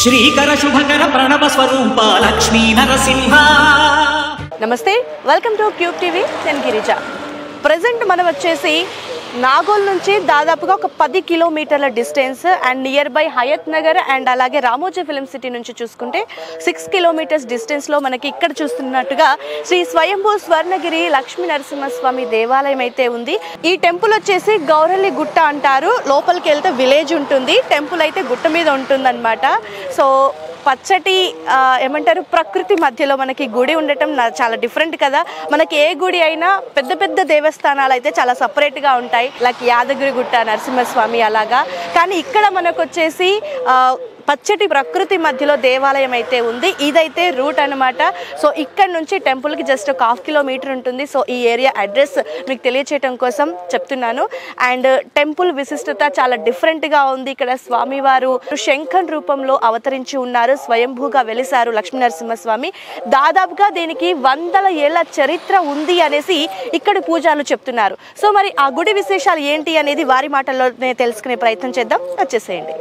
శ్రీకర శుభకర ప్రణవ స్వరూప లక్ష్మీ నరసింహ. నమస్తే, welcome to cube TV. నేను Girija. Present మనం వచ్చేసి నాగోల్ నుంచి దాదాపుగా ఒక 10 కిలోమీటర్ల distance and nearby Hayath Nagar and అలాగే రామోజీ ఫిలిం సిటీ నుంచి చూసుకుంటే 6 కిలోమీటర్స్ డిస్టెన్స్లో మనకి ఇక్కడ చూస్తున్నట్టుగా శ్రీ స్వయంభూ స్వర్ణగిరి లక్ష్మీ నరసింహస్వామి దేవాలయం అయితే ఉంది. ఈ టెంపుల్ వచ్చేసి గౌరల్లి గుట్ట అంటారు. లోపలికి వెళ్తే విలేజ్ ఉంటుంది, టెంపుల్ అయితే గుట్ట మీద ఉంటుందన్నమాట. సో పచ్చటి ఏమంటారు ప్రకృతి మధ్యలో మనకి గుడి ఉండటం చాలా డిఫరెంట్ కదా. మనకి ఏ గుడి అయినా పెద్ద పెద్ద దేవస్థానాలు అయితే చాలా సపరేట్గా ఉంటాయి, లైక్ యాదగిరి గుట్ట, నరసింహస్వామి అలాగా. కానీ ఇక్కడ మనకు వచ్చేసి పచ్చటి ప్రకృతి మధ్యలో దేవాలయం అయితే ఉంది. ఇదైతే రూట్ అనమాట. సో ఇక్కడ నుంచి టెంపుల్కి జస్ట్ ఒక 1/2 కిలోమీటర్ ఉంటుంది. సో ఈ ఏరియా అడ్రస్ మీకు తెలియచేయడం కోసం చెప్తున్నాను. అండ్ టెంపుల్ విశిష్టత చాలా డిఫరెంట్గా ఉంది. ఇక్కడ స్వామివారు శంఖం రూపంలో అవతరించి ఉన్నారు, స్వయంభూగా వెలిసారు లక్ష్మీ నరసింహస్వామి. దాదాపుగా దీనికి 100 ఏళ్ల చరిత్ర ఉంది అనేసి ఇక్కడ పూజారులు చెప్తున్నారు. సో మరి ఆ గుడి విశేషాలు ఏంటి అనేది వారి మాటల్లోనే తెలుసుకునే ప్రయత్నం చేద్దాం. వచ్చేసేయండి.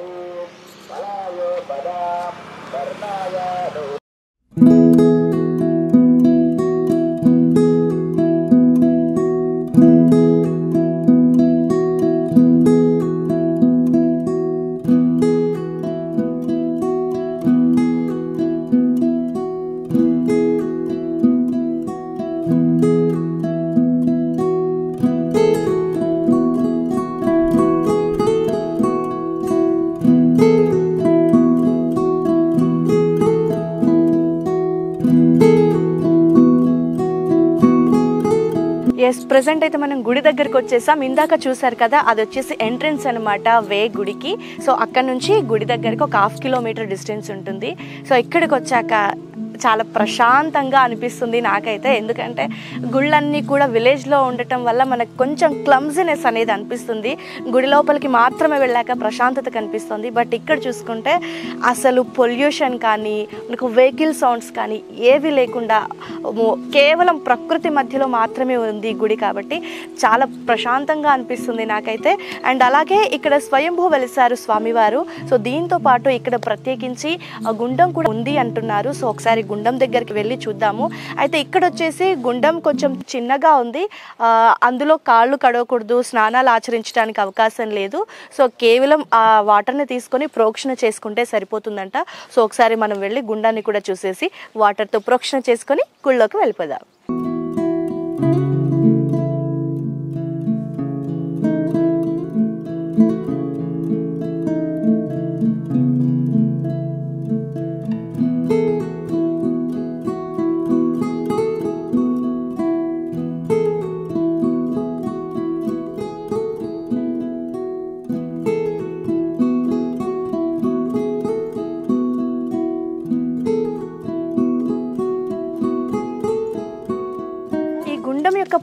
ప్రెసెంట్ అయితే మనం గుడి దగ్గరకు వచ్చేసాం. ఇందాక చూసారు కదా, అది వచ్చేసి ఎంట్రన్స్ అనమాట వే గుడికి. సో అక్కడ నుంచి గుడి దగ్గరకు ఒక 1/2 కిలోమీటర్ డిస్టెన్స్ ఉంటుంది. సో ఇక్కడికి వచ్చాక చాలా ప్రశాంతంగా అనిపిస్తుంది నాకైతే. ఎందుకంటే గుళ్ళన్నీ కూడా విలేజ్లో ఉండటం వల్ల మనకు కొంచెం క్లమ్జినెస్ అనేది అనిపిస్తుంది. గుడి లోపలికి మాత్రమే వెళ్ళాక ప్రశాంతత కనిపిస్తుంది. బట్ ఇక్కడ చూసుకుంటే అసలు పొల్యూషన్ కానీ మనకు వెహికల్ సౌండ్స్ కానీ ఏవి లేకుండా కేవలం ప్రకృతి మధ్యలో మాత్రమే ఉంది గుడి, కాబట్టి చాలా ప్రశాంతంగా అనిపిస్తుంది నాకైతే. అండ్ అలాగే ఇక్కడ స్వయంభూ వెలిసారు స్వామివారు. సో దీంతో పాటు ఇక్కడ ప్రత్యేకించి గుండం కూడా ఉంది అంటున్నారు. సో ఒకసారి గుండం దగ్గరికి వెళ్ళి చూద్దాము. అయితే ఇక్కడ వచ్చేసి గుండం కొంచెం చిన్నగా ఉంది, అందులో కాళ్ళు కడగకూడదు, స్నానాలు ఆచరించడానికి అవకాశం లేదు. సో కేవలం ఆ వాటర్ని తీసుకొని ప్రోక్షణ చేసుకుంటే సరిపోతుందంట. సో ఒకసారి మనం వెళ్ళి గుండాన్ని కూడా చూసేసి వాటర్తో ప్రోక్షణ చేసుకొని గుళ్ళోకి వెళ్ళిపోదాం.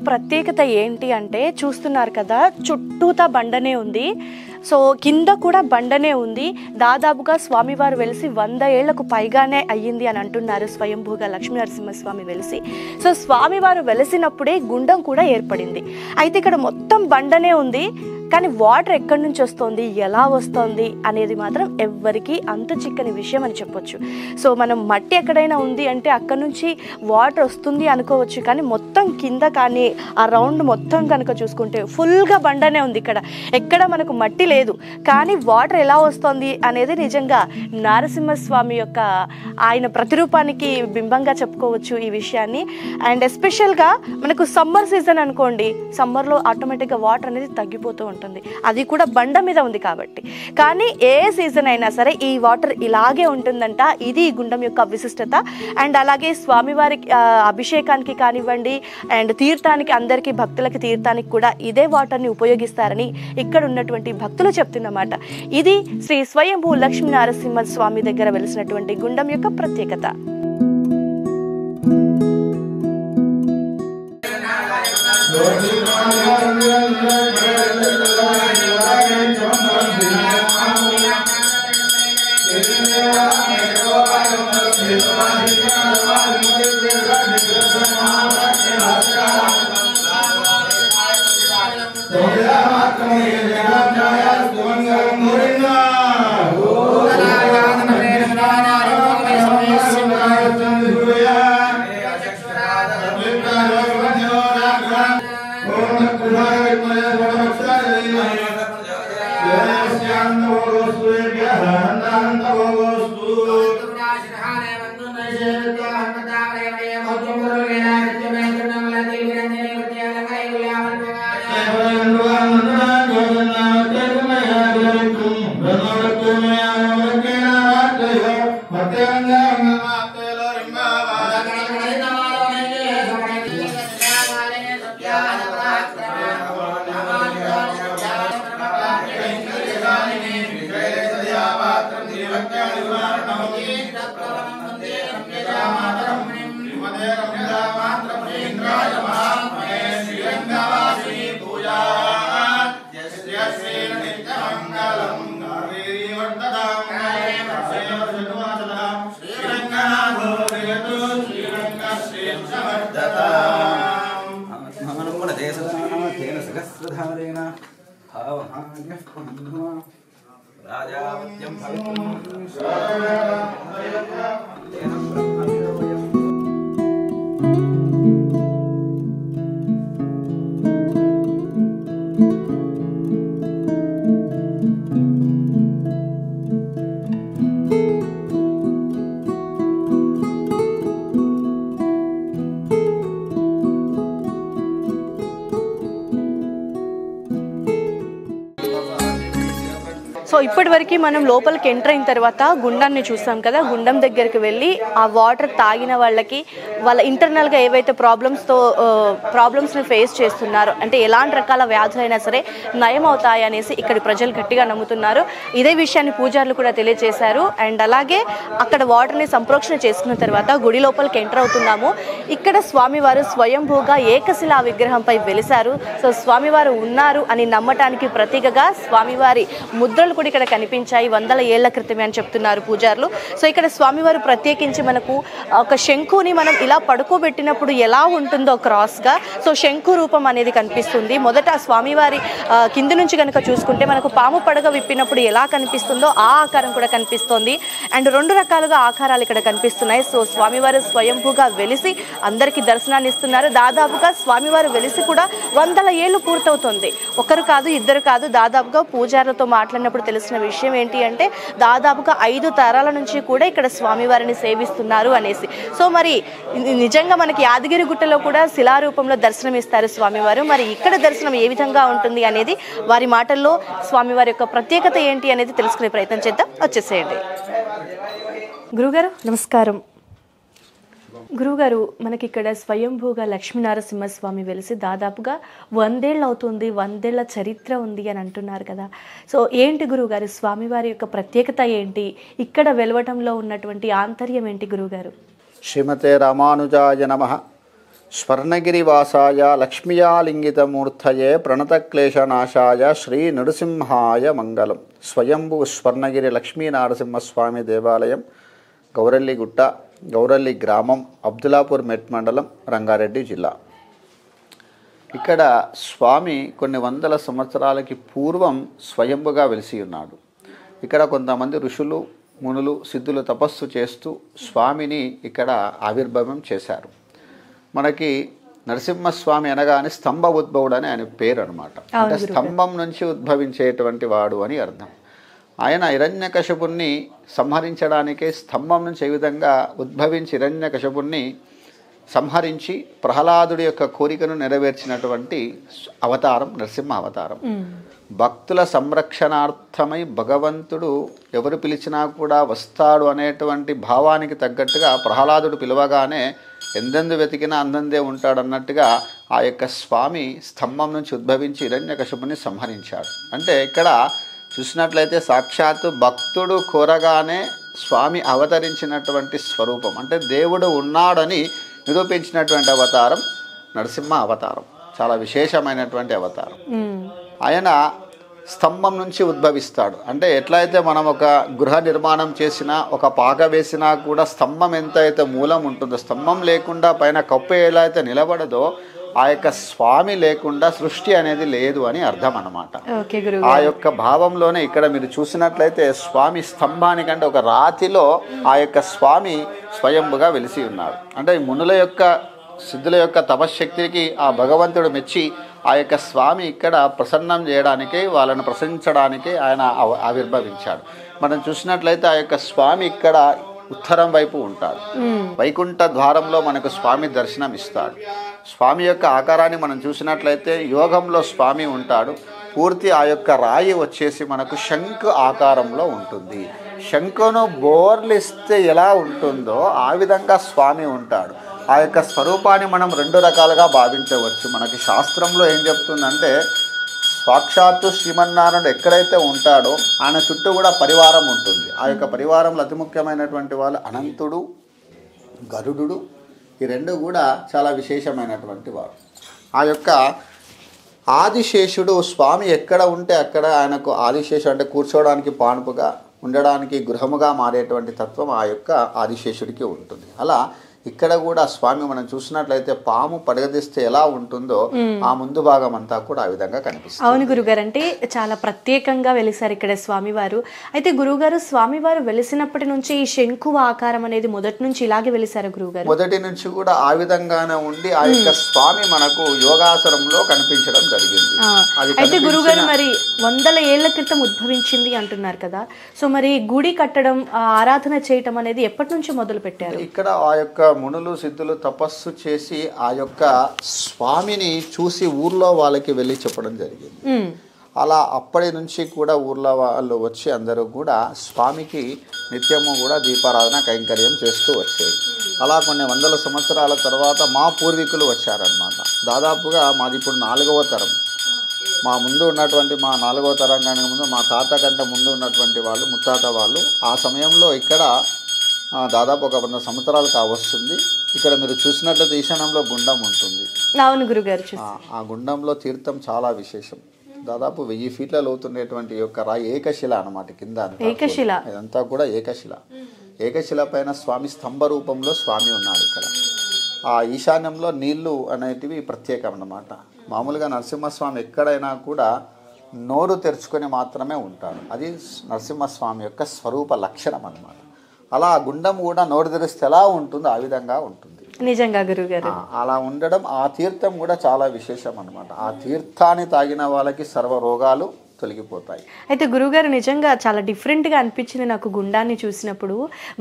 ప్రత్యేకత ఏంటి అంటే చూస్తున్నారు కదా, చుట్టూతా బండనే ఉంది. సో కింద కూడా బండనే ఉంది. దాదాపుగా స్వామివారు వెలిసి 100 ఏళ్లకు పైగానే అయ్యింది అని అంటున్నారు స్వయంభూగా లక్ష్మీ నరసింహస్వామి వెలిసి. సో స్వామివారు వెలిసినప్పుడే గుండం కూడా ఏర్పడింది. అయితే ఇక్కడ మొత్తం బండనే ఉంది, కానీ వాటర్ ఎక్కడి నుంచి వస్తుంది, ఎలా వస్తుంది అనేది మాత్రం ఎవ్వరికీ అంతు చిక్కని విషయం అని చెప్పొచ్చు. సో మనం మట్టి ఎక్కడైనా ఉంది అంటే అక్కడ నుంచి వాటర్ వస్తుంది అనుకోవచ్చు, కానీ మొత్తం కింద కానీ ఆ రౌండ్ మొత్తం కనుక చూసుకుంటే ఫుల్గా బండనే ఉంది. ఇక్కడ ఎక్కడ మనకు మట్టి లేదు, కానీ వాటర్ ఎలా వస్తుంది అనేది నిజంగా నరసింహస్వామి యొక్క ఆయన ప్రతిరూపానికి బింబంగా చెప్పుకోవచ్చు ఈ విషయాన్ని. అండ్ ఎస్పెషల్గా మనకు సమ్మర్ సీజన్ అనుకోండి, సమ్మర్లో ఆటోమేటిక్గా వాటర్ అనేది తగ్గిపోతూ ఉంటుంది, అది కూడా బండ మీద ఉంది కాబట్టి. కానీ ఏ సీజన్ అయినా సరే ఈ వాటర్ ఇలాగే ఉంటుందంట. ఇది గుండం యొక్క విశిష్టత. అండ్ అలాగే స్వామివారికి అభిషేకానికి కానివ్వండి అండ్ తీర్థానికి, అందరికీ భక్తులకి తీర్థానికి కూడా ఇదే వాటర్ని ఉపయోగిస్తారని ఇక్కడ ఉన్నటువంటి భక్తులు చెప్తున్నమాట. ఇది శ్రీ స్వయంభూ లక్ష్మీ నరసింహ స్వామి దగ్గర వెలిసినటువంటి గుండం యొక్క ప్రత్యేకత. సో ఇప్పటివరకు మనం లోపలికి ఎంటర్ అయిన తర్వాత గుండాన్ని చూస్తాం కదా, గుండం దగ్గరికి వెళ్ళి ఆ వాటర్ తాగిన వాళ్ళకి వాళ్ళ ఇంటర్నల్గా ఏవైతే ప్రాబ్లమ్స్ని ఫేస్ చేస్తున్నారో, అంటే ఎలాంటి రకాల వ్యాధులైనా సరే నయం అవుతాయి అనేసి ఇక్కడి ప్రజలు గట్టిగా నమ్ముతున్నారు. ఇదే విషయాన్ని పూజారులు కూడా తెలియజేశారు. అండ్ అలాగే అక్కడ వాటర్ని సంప్రోక్షణ చేసుకున్న తర్వాత గుడి లోపలికి ఎంటర్ అవుతున్నాము. ఇక్కడ స్వామివారు స్వయంభూగా ఏకశిలా విగ్రహంపై వెలిశారు. సో స్వామివారు ఉన్నారు అని నమ్మటానికి ప్రతీకగా స్వామివారి ముద్రలు కూడా ఇక్కడ కనిపించాయి. 100 ఏళ్ల క్రితమే అని చెప్తున్నారు పూజారులు. సో ఇక్కడ స్వామివారు ప్రత్యేకించి మనకు ఒక శంఖుని మనం ఇలా పడుకోబెట్టినప్పుడు ఎలా ఉంటుందో క్రాస్గా, సో శంఖు రూపం అనేది కనిపిస్తుంది. మొదట స్వామివారి కింది నుంచి కనుక చూసుకుంటే మనకు పాము పడగ విప్పినప్పుడు ఎలా కనిపిస్తుందో ఆ ఆకారం కూడా కనిపిస్తోంది. అండ్ 2 రకాలుగా ఆకారాలు ఇక్కడ కనిపిస్తున్నాయి. సో స్వామివారు స్వయంభూగా వెలిసి అందరికీ దర్శనాన్ని ఇస్తున్నారు. దాదాపుగా స్వామివారు వెలిసి కూడా 100 ఏళ్ళు పూర్తవుతుంది. ఒకరు కాదు, ఇద్దరు కాదు, దాదాపుగా పూజారులతో మాట్లాడినప్పుడు తెలిసిన విషయం ఏంటి అంటే దాదాపుగా 5 తరాల నుంచి కూడా ఇక్కడ స్వామివారిని సేవిస్తున్నారు అనేసి. సో మరి నిజంగా మనకి యాదగిరి గుట్టలో కూడా శిలారూపంలో దర్శనం ఇస్తారు స్వామివారు. మరి ఇక్కడ దర్శనం ఏ విధంగా ఉంటుంది అనేది వారి మాటల్లో స్వామివారి యొక్క ప్రత్యేకత ఏంటి అనేది తెలుసుకునే ప్రయత్నం చేద్దాం. వచ్చేసేయండి. గురుగారు నమస్కారం. గురుగారు, మనకి ఇక్కడ స్వయంభూగా లక్ష్మీనరసింహస్వామి వెలిసి దాదాపుగా 100 ఏళ్ళు అవుతుంది, 100 ఏళ్ల చరిత్ర ఉంది అని అంటున్నారు కదా. సో ఏంటి గురుగారు స్వామివారి యొక్క ప్రత్యేకత ఏంటి, ఇక్కడ వెలవటంలో ఉన్నటువంటి ఆంతర్యం ఏంటి గురుగారు? శ్రీమతే రామానుజాయ నమః. స్వర్ణగిరివాసాయ లక్ష్మీయాలింగితమూర్తయే ప్రణతక్లేశనాశాయ శ్రీ నృసింహాయ మంగళం. స్వయంభూ స్వర్ణగిరి లక్ష్మీనరసింహస్వామి దేవాలయం, గౌరల్లిగుట్ట, గౌరల్లి గ్రామం, అబ్దులాపూర్ మెట్ మండలం, రంగారెడ్డి జిల్లా. ఇక్కడ స్వామి కొన్ని 100 సంవత్సరాలకి పూర్వం స్వయంభుగా వెలిసి ఉన్నాడు. ఇక్కడ కొంతమంది ఋషులు, మునులు, సిద్ధులు తపస్సు చేస్తూ స్వామిని ఇక్కడ ఆవిర్భావం చేశారు. మనకి నరసింహస్వామి అనగానే స్తంభ ఉద్భవుడు అని ఆయన పేరు అనమాట. అంటే స్తంభం నుంచి ఉద్భవించేటువంటి వాడు అని అర్థం. ఆయన హిరణ్యకశపుణ్ణి సంహరించడానికే స్తంభం నుంచి ఏ విధంగా ఉద్భవించి హిరణ్యకశపుణ్ణి సంహరించి ప్రహ్లాదుడి యొక్క కోరికను నెరవేర్చినటువంటి అవతారం నరసింహ అవతారం. భక్తుల సంరక్షణార్థమై భగవంతుడు ఎవరు పిలిచినా కూడా వస్తాడు అనేటువంటి భావానికి తగ్గట్టుగా ప్రహ్లాదుడు పిలవగానే ఎందెందు వెతికినా అందందే ఉంటాడన్నట్టుగా ఆ యొక్క స్వామి స్తంభం నుంచి ఉద్భవించి హిరణ్యకశపుని సంహరించాడు. అంటే ఇక్కడ చూసినట్లయితే సాక్షాత్తు భక్తుడు కోరగానే స్వామి అవతరించినటువంటి స్వరూపం, అంటే దేవుడు ఉన్నాడని నిరూపించినటువంటి అవతారం నరసింహ అవతారం. చాలా విశేషమైనటువంటి అవతారం. ఆయన స్తంభం నుంచి ఉద్భవిస్తాడు. అంటే ఎట్లయితే మనం ఒక గృహ నిర్మాణం చేసినా, ఒక పాక వేసినా కూడా స్తంభం ఎంత అయితే మూలం ఉంటుందో, స్తంభం లేకుండా పైన కప్పు ఎలా అయితే నిలబడదో ఆ యొక్క స్వామి లేకుండా సృష్టి అనేది లేదు అని అర్థం అన్నమాట. ఆ యొక్క భావంలోనే ఇక్కడ మీరు చూసినట్లయితే స్వామి స్తంభానికంటే ఒక రాతిలో ఆ యొక్క స్వామి స్వయంభుగా వెలిసి ఉన్నాడు. అంటే మునుల యొక్క సిద్ధుల యొక్క తపశ్శక్తికి ఆ భగవంతుడు మెచ్చి ఆ యొక్క స్వామి ఇక్కడ ప్రసన్నం చేయడానికి, వాళ్ళను ప్రశంసించడానికి ఆయన ఆవిర్భవించాడు. మనం చూసినట్లయితే ఆ యొక్క స్వామి ఇక్కడ ఉత్తరం వైపు ఉంటాడు. వైకుంఠ ద్వారంలో మనకు స్వామి దర్శనం ఇస్తాడు. స్వామి యొక్క ఆకారాన్ని మనం చూసినట్లయితే యోగంలో స్వామి ఉంటాడు. పూర్తి ఆ యొక్క రాయి వచ్చేసి మనకు శంఖు ఆకారంలో ఉంటుంది. శంఖును బోర్లిస్తే ఎలా ఉంటుందో ఆ విధంగా స్వామి ఉంటాడు. ఆ యొక్క స్వరూపాన్ని మనం 2 రకాలుగా భావించవచ్చు. మనకి శాస్త్రంలో ఏం చెప్తుందంటే సాక్షాత్తు శ్రీమన్నారాయణుడు ఎక్కడైతే ఉంటాడో ఆయన చుట్టూ కూడా పరివారం ఉంటుంది. ఆ యొక్క పరివారంలో అతి ముఖ్యమైనటువంటి వాళ్ళు అనంతుడు, గరుడు. ఈ 2 కూడా చాలా విశేషమైనటువంటి వారు. ఆ యొక్క ఆదిశేషుడు స్వామి ఎక్కడ ఉంటే అక్కడ ఆయనకు ఆదిశేషుడు అంటే కూర్చోవడానికి పానుపుగా, ఉండడానికి గృహముగా మారేటువంటి తత్వం ఆ యొక్క ఆదిశేషుడికి ఉంటుంది. అలా ఇక్కడ కూడా స్వామి మనం చూసినట్లయితే పాము పడగదీస్తే ఎలా ఉంటుందో ఆ ముందు భాగం అంతా కూడా ఆ విధంగా కనిపిస్తుంది. అవును గురుగారు, అంటే చాలా ప్రత్యేకంగా వెలిసారు ఇక్కడ స్వామివారు. అయితే గురుగారు, స్వామివారు వెలిసినప్పటి నుంచి ఈ శంకు ఆకారం అనేది మొదటి నుంచి ఇలాగే వెలిసారు గురుగారు? మొదటి నుంచి కూడా ఆ విధంగానే ఉండి ఆ యొక్క స్వామి మనకు యోగాసనంలో కనిపించడం జరిగింది. అయితే గురుగారు, మరి 100 ఏళ్ల క్రితం ఉద్భవించింది అంటున్నారు కదా, సో మరి గుడి కట్టడం, ఆరాధన చేయటం అనేది ఎప్పటి నుంచి మొదలు పెట్టారు? ఇక్కడ ఆ యొక్క మునులు సిద్ధులు తపస్సు చేసి ఆ యొక్క స్వామిని చూసి ఊర్లో వాళ్ళకి వెళ్ళి చెప్పడం జరిగింది. అలా అప్పటి నుంచి కూడా ఊర్లో వాళ్ళు వచ్చి అందరూ కూడా స్వామికి నిత్యము కూడా దీపారాధన కైంకర్యం చేస్తూ వచ్చేది. అలా కొన్ని వందల సంవత్సరాల తర్వాత మా పూర్వీకులు వచ్చారనమాట. దాదాపుగా మాది ఇప్పుడు 4వ తరం. మా ముందు ఉన్నటువంటి మా 4వ తరం కానీ ముందు మా తాత కంటే ముందు ఉన్నటువంటి వాళ్ళు, ముత్తాత వాళ్ళు, ఆ సమయంలో ఇక్కడ దాదాపు ఒక 100 సంవత్సరాలు కావస్తుంది. ఇక్కడ మీరు చూసినట్లయితే ఈశాన్యంలో గుండం ఉంటుంది. అవును గురుగారు. ఆ గుండంలో తీర్థం చాలా విశేషం. దాదాపు 1000 ఫీట్ల లోతుండేటువంటి యొక్క రాయి ఏకశిల అన్నమాట. కింద ఏకశిల, ఇదంతా కూడా ఏకశిల. ఏకశిల పైన స్వామి స్తంభ రూపంలో స్వామి ఉన్నాడు. ఇక్కడ ఆ ఈశాన్యంలో నీళ్లు అనేటివి ప్రత్యేకం అన్నమాట. మామూలుగా నరసింహస్వామి ఎక్కడైనా కూడా నోరు తెరుచుకొని మాత్రమే ఉంటాడు. అది నరసింహస్వామి యొక్క స్వరూప లక్షణం అన్నమాట. అలా గుండం కూడా నోరు తెరిస్తే ఎలా ఉంటుందో ఆ విధంగా ఉంటుంది. నిజంగా గురుగారు, అలా ఉండడం. ఆ తీర్థం కూడా చాలా విశేషం అన్నమాట. ఆ తీర్థాన్ని తాగిన వాళ్ళకి సర్వ రోగాలు తొలగిపోతాయి. అయితే గురుగారు, నిజంగా చాలా డిఫరెంట్గా అనిపించింది నాకు గుండాన్ని చూసినప్పుడు.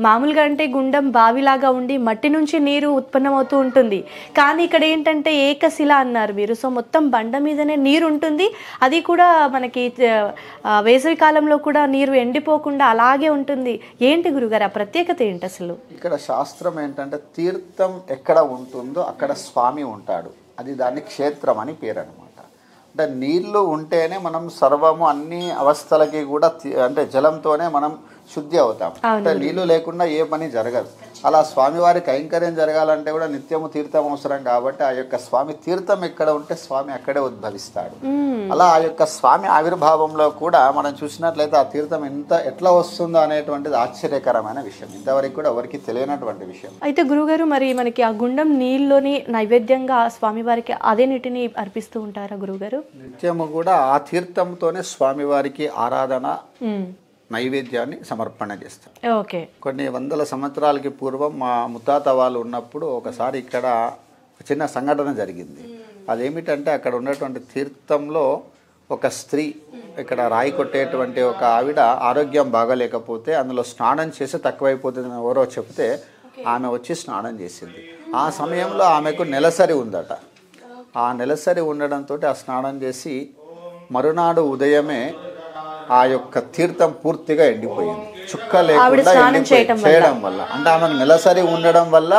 మామూలుగా అంటే గుండం బావిలాగా ఉండి మట్టి నుంచి నీరు ఉత్పన్నమవుతూ ఉంటుంది, కానీ ఇక్కడ ఏంటంటే ఏకశిల అన్నారు మీరు. సో మొత్తం బండ మీదనే నీరు ఉంటుంది. అది కూడా మనకి వేసవి కాలంలో కూడా నీరు ఎండిపోకుండా అలాగే ఉంటుంది. ఏంటి గురుగారు ఆ ప్రత్యేకత ఏంటి అసలు? ఇక్కడ శాస్త్రం ఏంటంటే తీర్థం ఎక్కడ ఉంటుందో అక్కడ స్వామి ఉంటాడు. అది దాన్ని క్షేత్రం అని పేరు అనమాట. అంటే నీళ్లు ఉంటేనే మనం సర్వము అన్ని అవస్థలకి కూడా అంటే జలంతోనే మనం శుద్ధి అవుతాం. అంటే నీళ్లు లేకుండా ఏ పని జరగదు. అలా స్వామివారి కైంకర్యం జరగాలంటే కూడా నిత్యము తీర్థం అవసరం. కాబట్టి ఆ యొక్క స్వామి తీర్థం ఎక్కడ ఉంటే స్వామి అక్కడే ఉద్భవిస్తాడు. అలా ఆ యొక్క స్వామి ఆవిర్భావంలో కూడా మనం చూసినట్లయితే ఆ తీర్థం ఎట్లా వస్తుందో అనేటువంటిది ఆశ్చర్యకరమైన విషయం. ఇంతవరకు కూడా ఎవరికి తెలియనటువంటి విషయం. అయితే గురుగారు, మరి మనకి ఆ గుండం నీళ్ళలోని నైవేద్యంగా స్వామివారికి అదే నీటిని అర్పిస్తూ ఉంటారా గురుగారు? నిత్యము కూడా ఆ తీర్థంతోనే స్వామివారికి ఆరాధన నైవేద్యాన్ని సమర్పణ చేస్తారు. ఓకే. కొన్ని వందల సంవత్సరాలకి పూర్వం మా ముత్తాత వాళ్ళు ఉన్నప్పుడు ఒకసారి ఇక్కడ చిన్న సంఘటన జరిగింది. అదేమిటంటే అక్కడ ఉన్నటువంటి తీర్థంలో ఒక స్త్రీ, ఇక్కడ రాయి కొట్టేటువంటి ఒక ఆవిడ ఆరోగ్యం బాగాలేకపోతే అందులో స్నానం చేసి తక్కువైపోతుందని ఎవరో చెప్తే ఆమె వచ్చి స్నానం చేసింది. ఆ సమయంలో ఆమెకు నెలసరి ఉందట. ఆ నెలసరి ఉండడంతో ఆ స్నానం చేసి మరునాడు ఉదయమే ఆ యొక్క తీర్థం పూర్తిగా ఎండిపోయింది. చుక్క లేకుండా చేయడం వల్ల, అంటే ఆమెకు నెలసరి ఉండడం వల్ల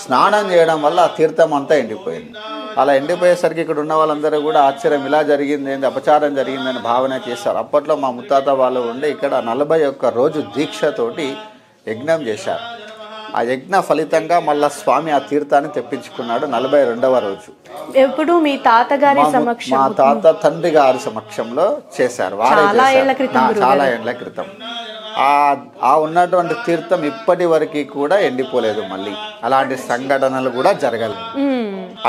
స్నానం చేయడం వల్ల ఆ తీర్థం అంతా ఎండిపోయింది. అలా ఎండిపోయేసరికి ఇక్కడ ఉన్న వాళ్ళందరూ కూడా ఆశ్చర్యం, ఇలా జరిగింది ఏంది, అపచారం జరిగిందని భావన చేశారు. అప్పట్లో మా ముత్తాత వాళ్ళు ఉండి ఇక్కడ 41 రోజు దీక్షతోటి యజ్ఞం చేశారు. ఆ యజ్ఞ ఫలితంగా మళ్ళా స్వామి ఆ తీర్థాన్ని తెప్పించుకున్నాడు 42వ రోజు. ఎప్పుడు మీ తాతగారి సమక్షం, మా తాత తండ్రి గారి సమక్షంలో చేశారు. చాలా ఏళ్ల క్రితం. ఆ ఉన్నటువంటి తీర్థం ఇప్పటి వరకు కూడా ఎండిపోలేదు. మళ్ళీ అలాంటి సంఘటనలు కూడా జరగలేదు.